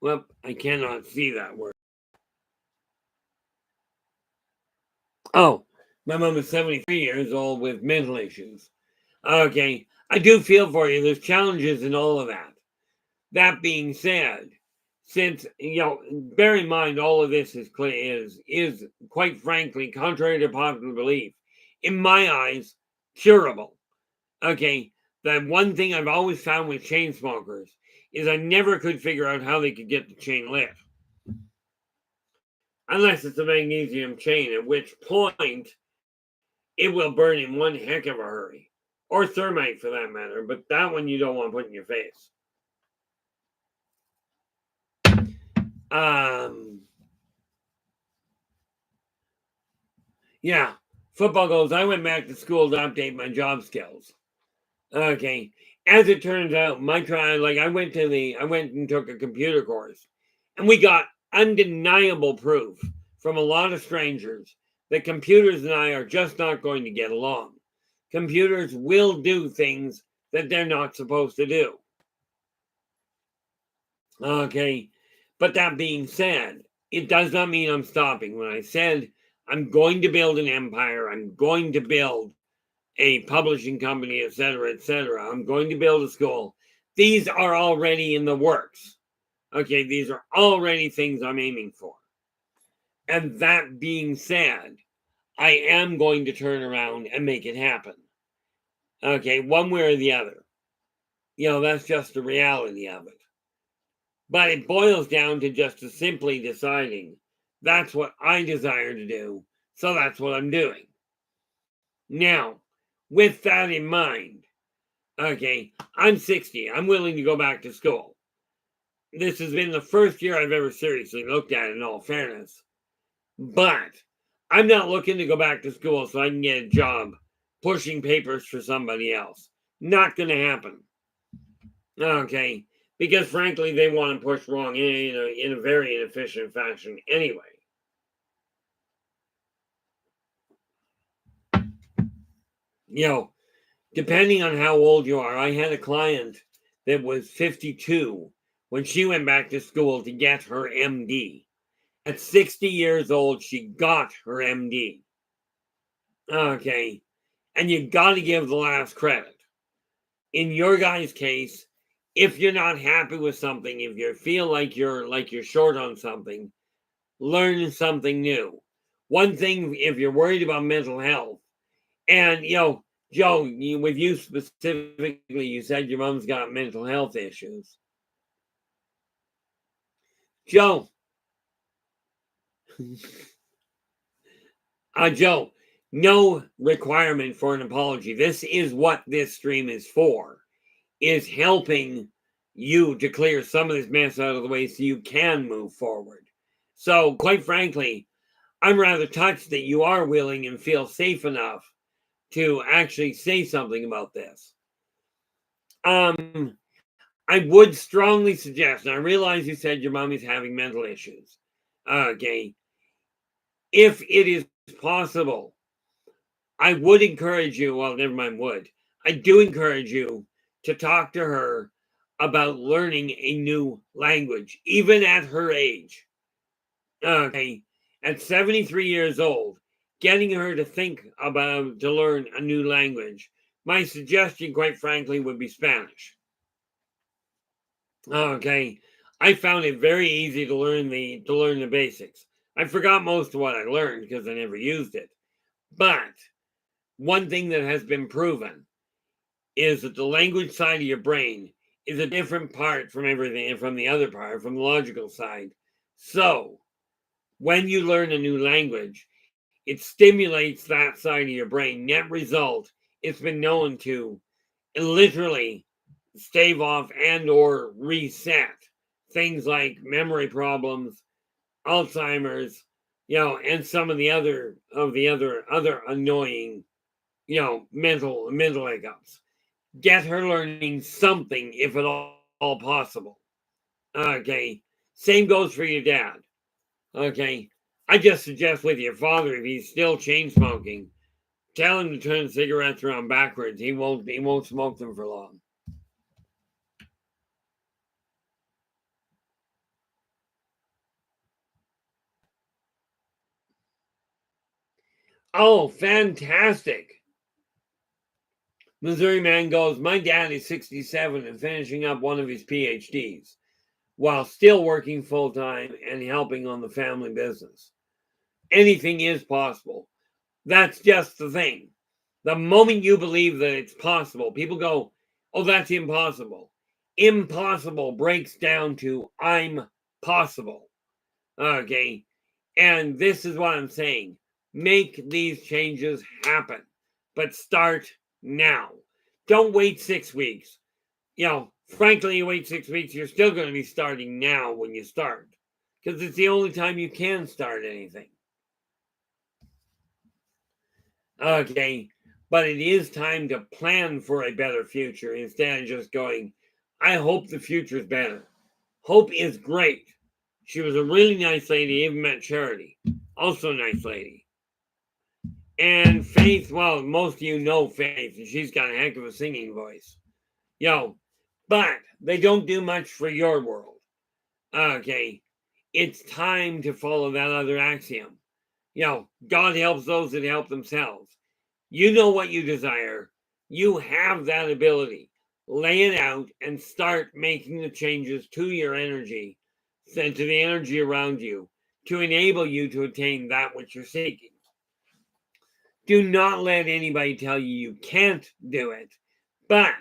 well, I cannot see that word. Oh, my mom is 73 years old with mental issues. Okay, I do feel for you. There's challenges in all of that. That being said, since bear in mind all of this is quite frankly, contrary to popular belief, in my eyes, curable. Okay, the one thing I've always found with chain smokers is I never could figure out how they could get the chain lit. Unless it's a magnesium chain, at which point it will burn in one heck of a hurry. Or thermite for that matter, but that one you don't want to put in your face. Yeah, football goes, I went back to school to update my job skills. Okay, as it turns out, I went and took a computer course, and we got undeniable proof from a lot of strangers that computers and I are just not going to get along. Computers will do things that they're not supposed to do. Okay, but that being said, it does not mean I'm stopping. When I said I'm going to build an empire, I'm going to build a publishing company, etc., etc., I'm going to build a school. These are already in the works. Okay, these are already things I'm aiming for. And that being said, I am going to turn around and make it happen. Okay, one way or the other. That's just the reality of it. But it boils down to just simply deciding that's what I desire to do, so that's what I'm doing. Now, with that in mind, okay, I'm 60. I'm willing to go back to school. This has been the first year I've ever seriously looked at it, in all fairness. But I'm not looking to go back to school so I can get a job pushing papers for somebody else. Not going to happen. Okay, because frankly, they want to push wrong in a very inefficient fashion anyway. Depending on how old you are, I had a client that was 52 when she went back to school to get her MD. At 60 years old, she got her MD. Okay, and you got to give the last credit. In your guy's case, if you're not happy with something, if you feel like you're short on something, learn something new. One thing, if you're worried about mental health, and Joe, with you specifically, you said your mom's got mental health issues. Joe, Joe, no requirement for an apology. This is what this stream is for, is helping you to clear some of this mess out of the way so you can move forward. So, quite frankly, I'm rather touched that you are willing and feel safe enough to actually say something about this. I would strongly suggest, and I realize you said your mom is having mental issues. Okay. If it is possible, I would encourage you, well, never mind would. I do encourage you to talk to her about learning a new language, even at her age. Okay. At 73 years old, getting her to to learn a new language. My suggestion, quite frankly, would be Spanish. Okay. I found it very easy to learn the basics. I forgot most of what I learned because I never used it. But one thing that has been proven is that the language side of your brain is a different part from everything and from the other part, from the logical side. So when you learn a new language, it stimulates that side of your brain. Net result, it's been known to literally stave off and or reset things like memory problems, Alzheimer's, and some of the other annoying, mental hiccups. Get her learning something if at all possible. Okay. Same goes for your dad. Okay. I just suggest with your father, if he's still chain smoking, tell him to turn cigarettes around backwards. He won't smoke them for long. Oh, fantastic. Missouri man goes, my dad is 67 and finishing up one of his PhDs while still working full-time and helping on the family business. Anything is possible. That's just the thing. The moment you believe that it's possible, people go, oh, that's impossible. Impossible breaks down to I'm possible. Okay. And this is what I'm saying. Make these changes happen, but start now. Don't wait 6 weeks. Frankly, you wait 6 weeks, you're still going to be starting now when you start because it's the only time you can start anything. Okay. But it is time to plan for a better future instead of just going, I hope the future is better. Hope is great. She was a really nice lady, even met Charity. Also a nice lady. And Faith, well, most of you know Faith, and she's got a heck of a singing voice. But they don't do much for your world. Okay. It's time to follow that other axiom. God helps those that help themselves. You know what you desire. You have that ability. Lay it out and start making the changes to your energy and to the energy around you to enable you to attain that which you're seeking. Do not let anybody tell you can't do it. But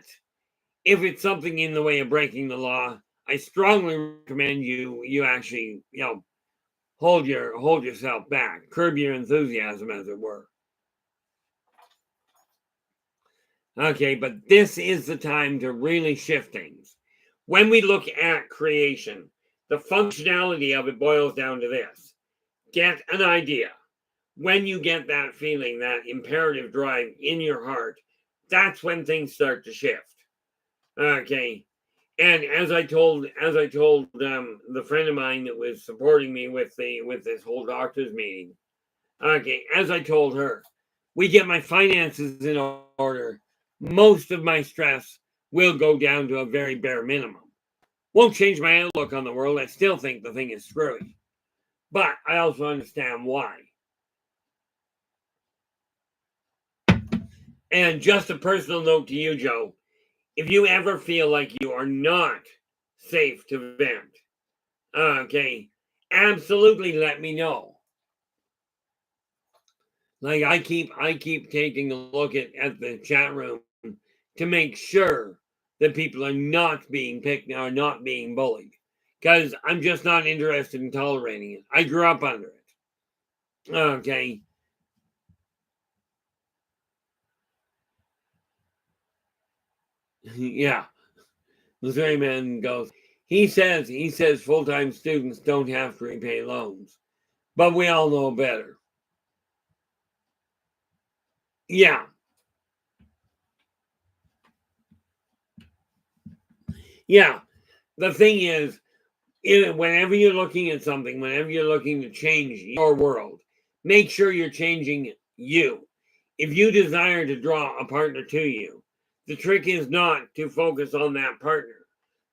if it's something in the way of breaking the law, I strongly recommend you actually, hold yourself back, curb your enthusiasm, as it were. Okay, but this is the time to really shift things. When we look at creation, the functionality of it boils down to this. Get an idea. When you get that feeling, that imperative drive in your heart, that's when things start to shift. Okay. And as I told the friend of mine that was supporting me with this whole doctor's meeting, okay, as I told her, we get my finances in order, most of my stress will go down to a very bare minimum. Won't change my outlook on the world. I still think the thing is screwy. But I also understand why. And just a personal note to you, Joe, if you ever feel like you are not safe to vent, okay, absolutely let me know. Like I keep taking a look at the chat room to make sure that people are not being picked or not being bullied. Because I'm just not interested in tolerating it. I grew up under it. Okay. Yeah. Missouri man goes, he says full-time students don't have to repay loans. But we all know better. Yeah. Yeah. The thing is, whenever you're looking at something, whenever you're looking to change your world, make sure you're changing you. If you desire to draw a partner to you, the trick is not to focus on that partner.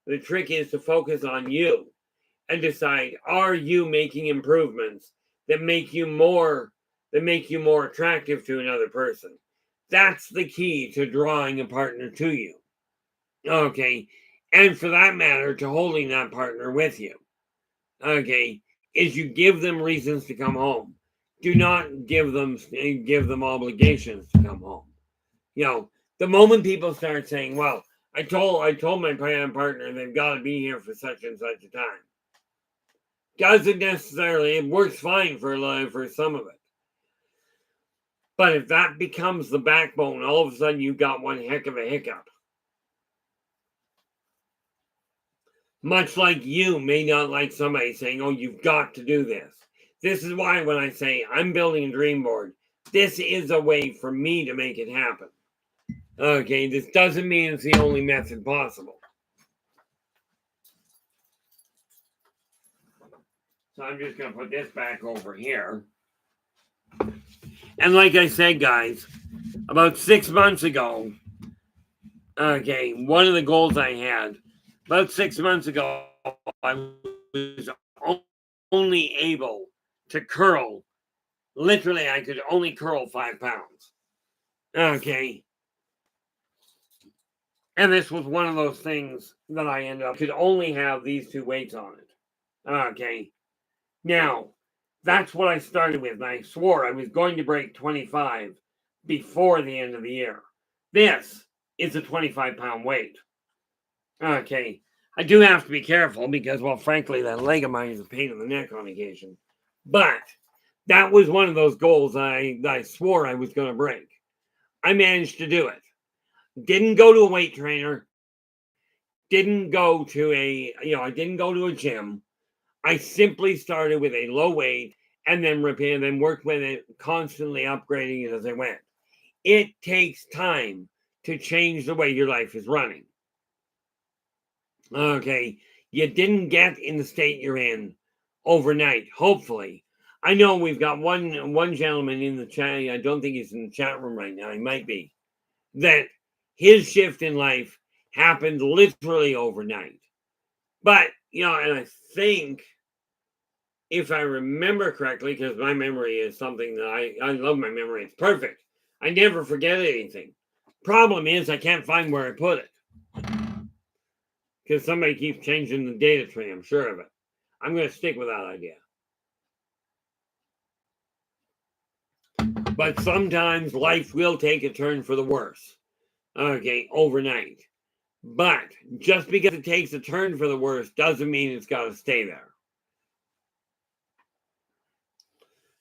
The trick is to focus on you and decide, are you making improvements that make you more attractive to another person? That's the key to drawing a partner to you. Okay. And for that matter, to holding that partner with you. Okay. Is you give them reasons to come home. Do not give them obligations to come home. The moment people start saying, well, I told my partner they've got to be here for such and such a time. Doesn't necessarily, it works fine for some of it. But if that becomes the backbone, all of a sudden you've got one heck of a hiccup. Much like you may not like somebody saying, oh, you've got to do this. This is why when I say I'm building a dream board, this is a way for me to make it happen. Okay, this doesn't mean it's the only method possible. So I'm just going to put this back over here. And like I said, guys, about 6 months ago, okay, one of the goals I had, about 6 months ago, I was only able to curl. Literally, I could only curl 5 pounds. Okay. And this was one of those things that I ended up could only have these two weights on it. Okay. Now, that's what I started with. And I swore I was going to break 25 before the end of the year. This is a 25-pound weight. Okay. I do have to be careful because, well, frankly, that leg of mine is a pain in the neck on occasion. But that was one of those goals I swore I was going to break. I managed to do it. Didn't go to a weight trainer. Didn't go to I didn't go to a gym. I simply started with a low weight and then worked with it, constantly upgrading it as I went. It takes time to change the way your life is running. Okay, you didn't get in the state you're in overnight, hopefully. I know we've got one gentleman in the chat. I don't think he's in the chat room right now. He might be. That his shift in life happened literally overnight. But, and I think, if I remember correctly, because my memory is something that I love my memory. It's perfect. I never forget anything. Problem is I can't find where I put it. Because somebody keeps changing the data tree, I'm sure of it. I'm going to stick with that idea. But sometimes life will take a turn for the worse. Okay, overnight. But just because it takes a turn for the worse doesn't mean it's got to stay there.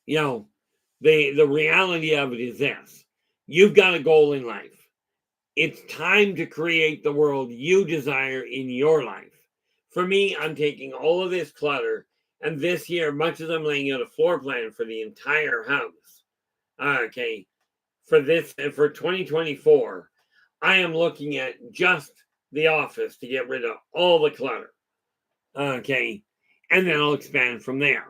The reality of it is this. You've got a goal in life. It's time to create the world you desire in your life. For me, I'm taking all of this clutter, and this year, much as I'm laying out a floor plan for the entire house, okay, for 2024, I am looking at just the office to get rid of all the clutter, okay, and then I'll expand from there.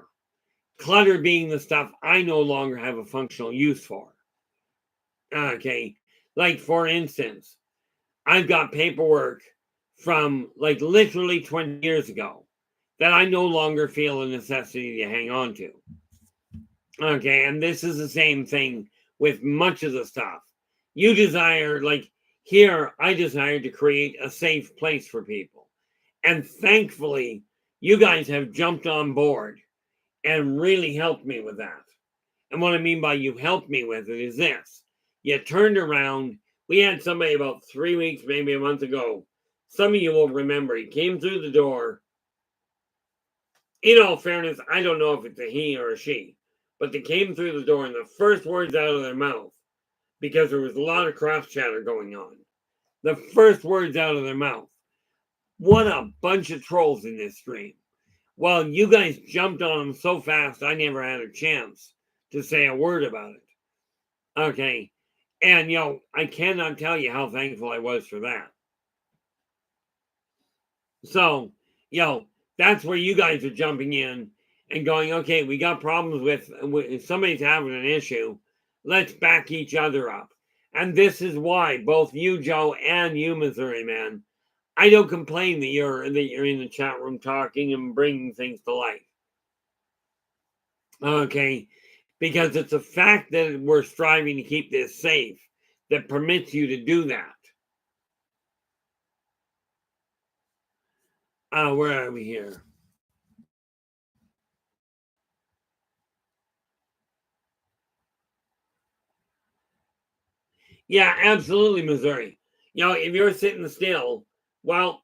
Clutter being the stuff I no longer have a functional use for. Okay, like for instance, I've got paperwork from like literally 20 years ago that I no longer feel a necessity to hang on to. Okay, and this is the same thing with much of the stuff. You desire, like here, I desire to create a safe place for people. And thankfully, you guys have jumped on board and really helped me with that. And what I mean by you helped me with it is this. You turned around. We had somebody about 3 weeks, maybe a month ago. Some of you will remember. He came through the door. In all fairness, I don't know if it's a he or a she, but they came through the door and the first words out of their mouth, because there was a lot of cross chatter going on, the first words out of their mouth, what a bunch of trolls in this stream. Well, you guys jumped on them so fast, I never had a chance to say a word about it. Okay. And, I cannot tell you how thankful I was for that. So, that's where you guys are jumping in and going, okay, we got problems with somebody's having an issue. Let's back each other up. And this is why both you, Joe, and you, Missouri Man, I don't complain that you're in the chat room talking and bringing things to life. Okay, because it's a fact that we're striving to keep this safe that permits you to do that. Where are we here? Yeah, absolutely, Missouri. If you're sitting still, well,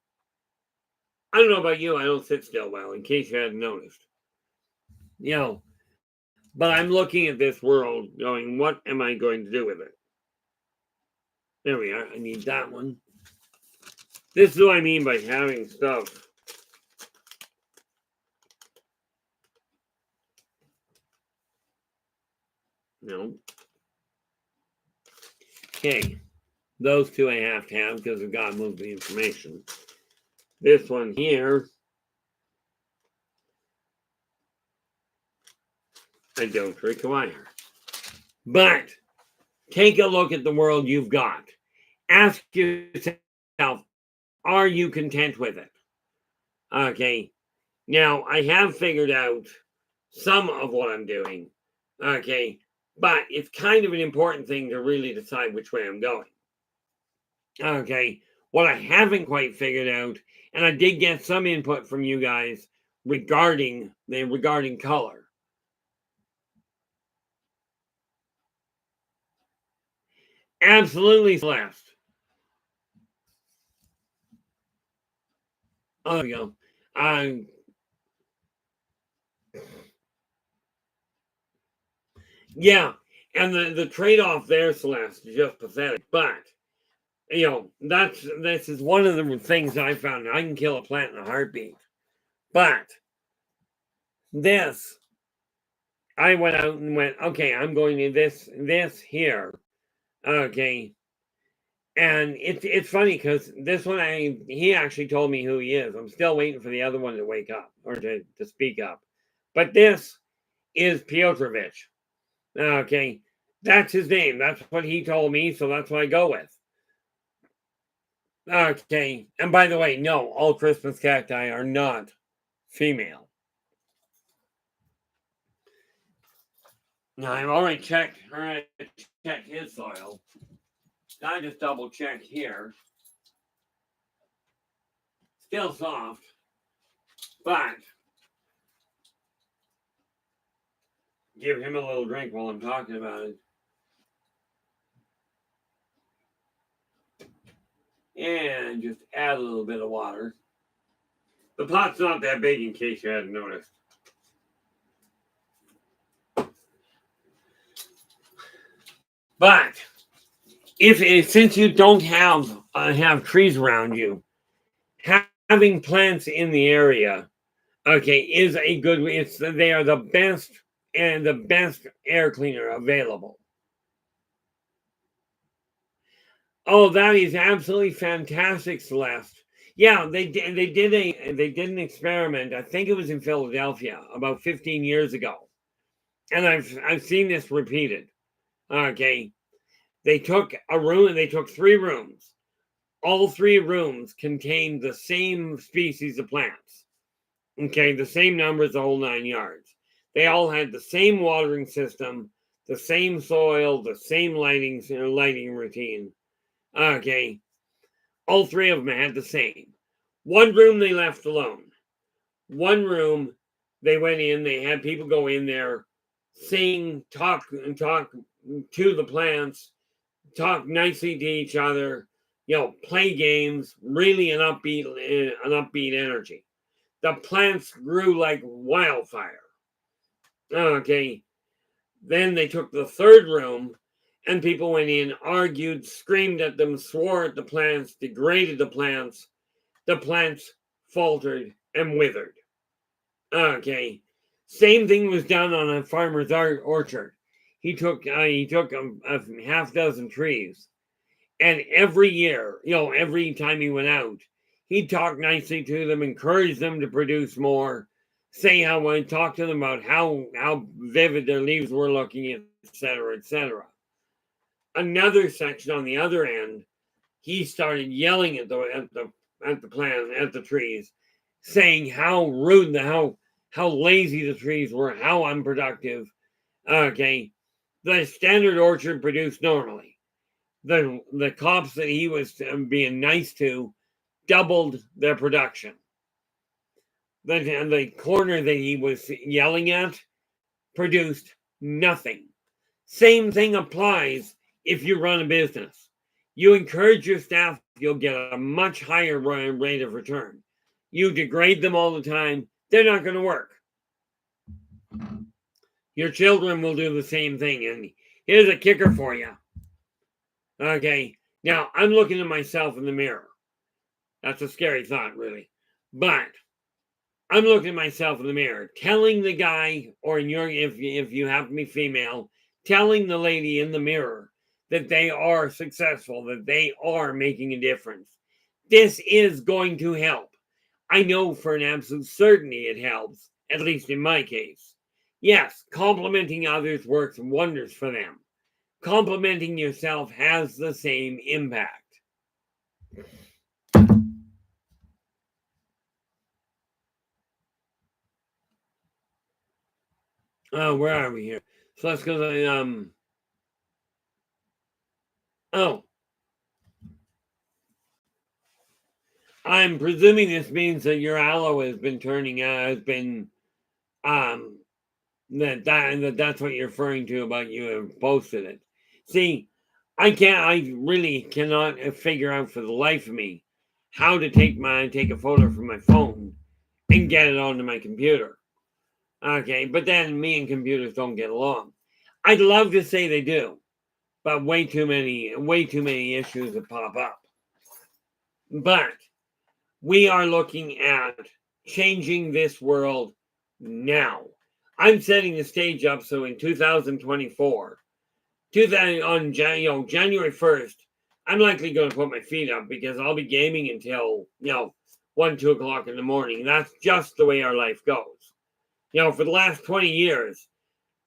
I don't know about you, I don't sit still well, in case you hadn't noticed. But I'm looking at this world going, what am I going to do with it? There we are. I need that one. This is what I mean by having stuff. No. Okay. Those two I have to have because I've got to move the information. This one here, I don't require. But take a look at the world you've got. Ask yourself, are you content with it? Okay. Now, I have figured out some of what I'm doing. Okay. But it's kind of an important thing to really decide which way I'm going. Okay. What I haven't quite figured out, and I did get some input from you guys regarding color. Absolutely, Celeste. Oh, there we go. Yeah, and the trade-off there, Celeste, is just pathetic. But this is one of the things I found. I can kill a plant in a heartbeat. But this, I went out and went, okay, I'm going to this here. Okay. And it's funny because this one he actually told me who he is. I'm still waiting for the other one to wake up or to speak up. But this is Yldrbac. Okay. That's his name. That's what he told me, so that's what I go with. Okay. And by the way, no, all Christmas cacti are not female. Now I've already checked his soil. I just double checked here. Still soft, but give him a little drink while I'm talking about it. And just add a little bit of water. The pot's not that big in case you hadn't noticed. But since you don't have trees around you, having plants in the area, okay, is a good. They are the best and the best air cleaner available. Oh, that is absolutely fantastic, Celeste. Yeah, they did an experiment. I think it was in Philadelphia about 15 years ago, and I've seen this repeated. Okay, they took a room. They took 3 rooms. All 3 rooms contained the same species of plants. Okay, the same numbers, the whole 9 yards. They all had the same watering system, the same soil, the same lighting routine. Okay, all 3 of them had the same. One room they left alone. One room they went in. They had people go in there, sing, talk to the plants, talk nicely to each other. Play games. Really an upbeat energy. The plants grew like wildfire. Okay. Then they took the 3rd room and people went in, argued, screamed at them, swore at the plants, degraded the plants. The plants faltered and withered. Okay. Same thing was done on a farmer's orchard. He took a half dozen trees, and every year, every time he went out, he'd talk nicely to them, encourage them to produce more, say talk to them about how vivid their leaves were looking, etc., etc. Another section on the other end, he started yelling at the trees, saying how rude, how lazy the trees were, how unproductive. Okay, the standard orchard produced normally. The cops that he was being nice to doubled their production. The corner that he was yelling at produced nothing. Same thing applies if you run a business. You encourage your staff, you'll get a much higher rate of return. You degrade them all the time, they're not going to work. Your children will do the same thing. And here's a kicker for you. Okay, now I'm looking at myself in the mirror. That's a scary thought, really. But I'm looking at myself in the mirror, telling the guy, or if you happen to be female, telling the lady in the mirror that they are successful, that they are making a difference. This is going to help. I know for an absolute certainty it helps, at least in my case. Yes, complimenting others works wonders for them. Complimenting yourself has the same impact. Where are we here? So let's go to oh. I'm presuming this means that your aloe has been that's what you're referring to about you have posted it. See, I really cannot figure out for the life of me how to take a photo from my phone and get it onto my computer. Okay, but then me and computers don't get along. I'd love to say they do, but way too many issues that pop up. But we are looking at changing this world now. I'm setting the stage up so in 2024, January 1st, I'm likely going to put my feet up because I'll be gaming until 1, 2 o'clock in the morning. That's just the way our life goes. For the last 20 years,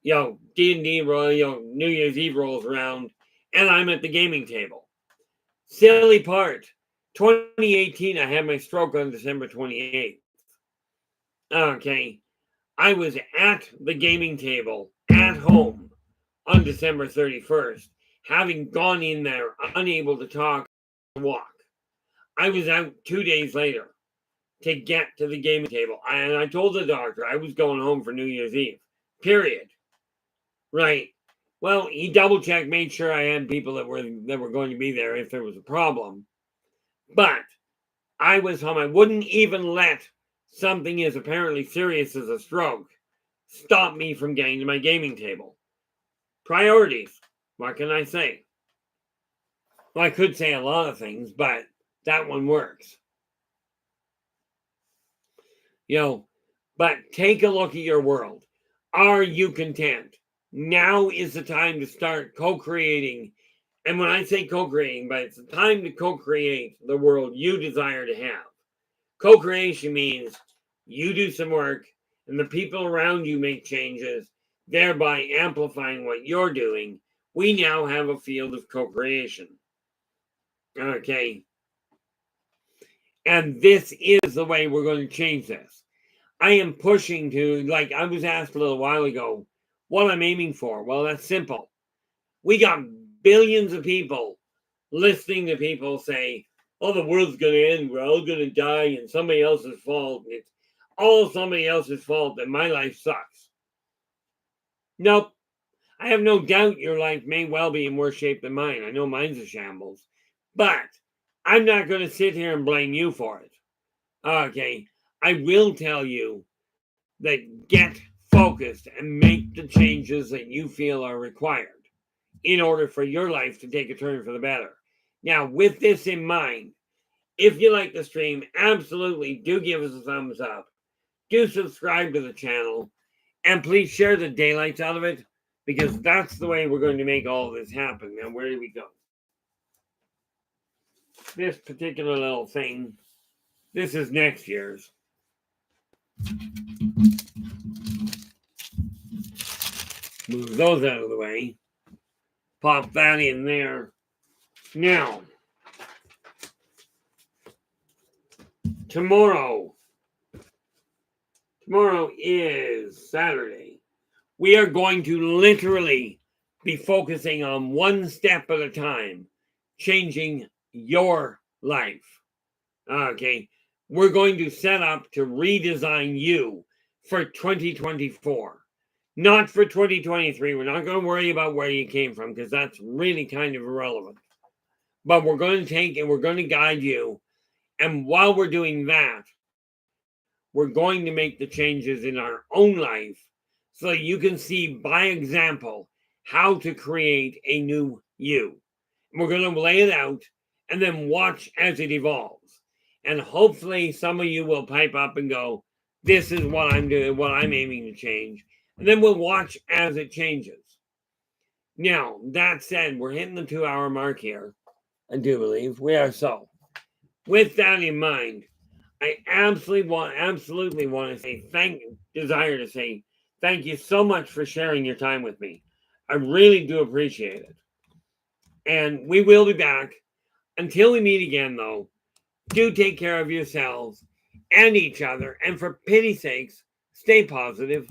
D&D, New Year's Eve rolls around, and I'm at the gaming table. Silly part. 2018, I had my stroke on December 28th. Okay. I was at the gaming table at home on December 31st, having gone in there unable to talk or walk. I was out 2 days later to get to the gaming table. And I told the doctor I was going home for New Year's Eve. Period. Right. Well, he double checked, made sure I had people that were going to be there if there was a problem. But I was home. I wouldn't even let something as apparently serious as a stroke stop me from getting to my gaming table. Priorities. What can I say? Well, I could say a lot of things, but that one works. But take a look at your world. Are you content? Now is the time to start co-creating. And when I say co-creating, but it's the time to co-create the world you desire to have. Co-creation means you do some work and the people around you make changes, thereby amplifying what you're doing. We now have a field of co-creation. Okay. And this is the way we're going to change this. I am pushing to, like I was asked a little while ago, what I'm aiming for. Well, that's simple. We got billions of people listening to people say, oh, the world's going to end, we're all going to die, and somebody else's fault. It's all somebody else's fault that my life sucks. Nope. I have no doubt your life may well be in worse shape than mine. I know mine's a shambles. But I'm not going to sit here and blame you for it. Okay. I will tell you that get focused and make the changes that you feel are required in order for your life to take a turn for the better. Now, with this in mind, if you like the stream, absolutely do give us a thumbs up. Do subscribe to the channel. And please share the daylights out of it, because that's the way we're going to make all of this happen. Now, where do we go? This particular little thing, this is next year's. Move those out of the way. Pop that in there. Now, tomorrow is Saturday. We are going to literally be focusing on one step at a time, changing your life. Okay. We're going to set up to redesign you for 2024. Not for 2023. We're not going to worry about where you came from because that's really kind of irrelevant. But we're going to take and we're going to guide you. And while we're doing that, we're going to make the changes in our own life so that you can see by example how to create a new you. And we're going to lay it out and then watch as it evolves. And hopefully some of you will pipe up and go, this is what I'm doing, what I'm aiming to change. And then we'll watch as it changes. Now, that said, we're hitting the 2-hour mark here. I do believe we are so. With that in mind, I absolutely want to say thank you so much for sharing your time with me. I really do appreciate it. And we will be back. Until we meet again, though, do take care of yourselves and each other. And for pity's sakes, stay positive.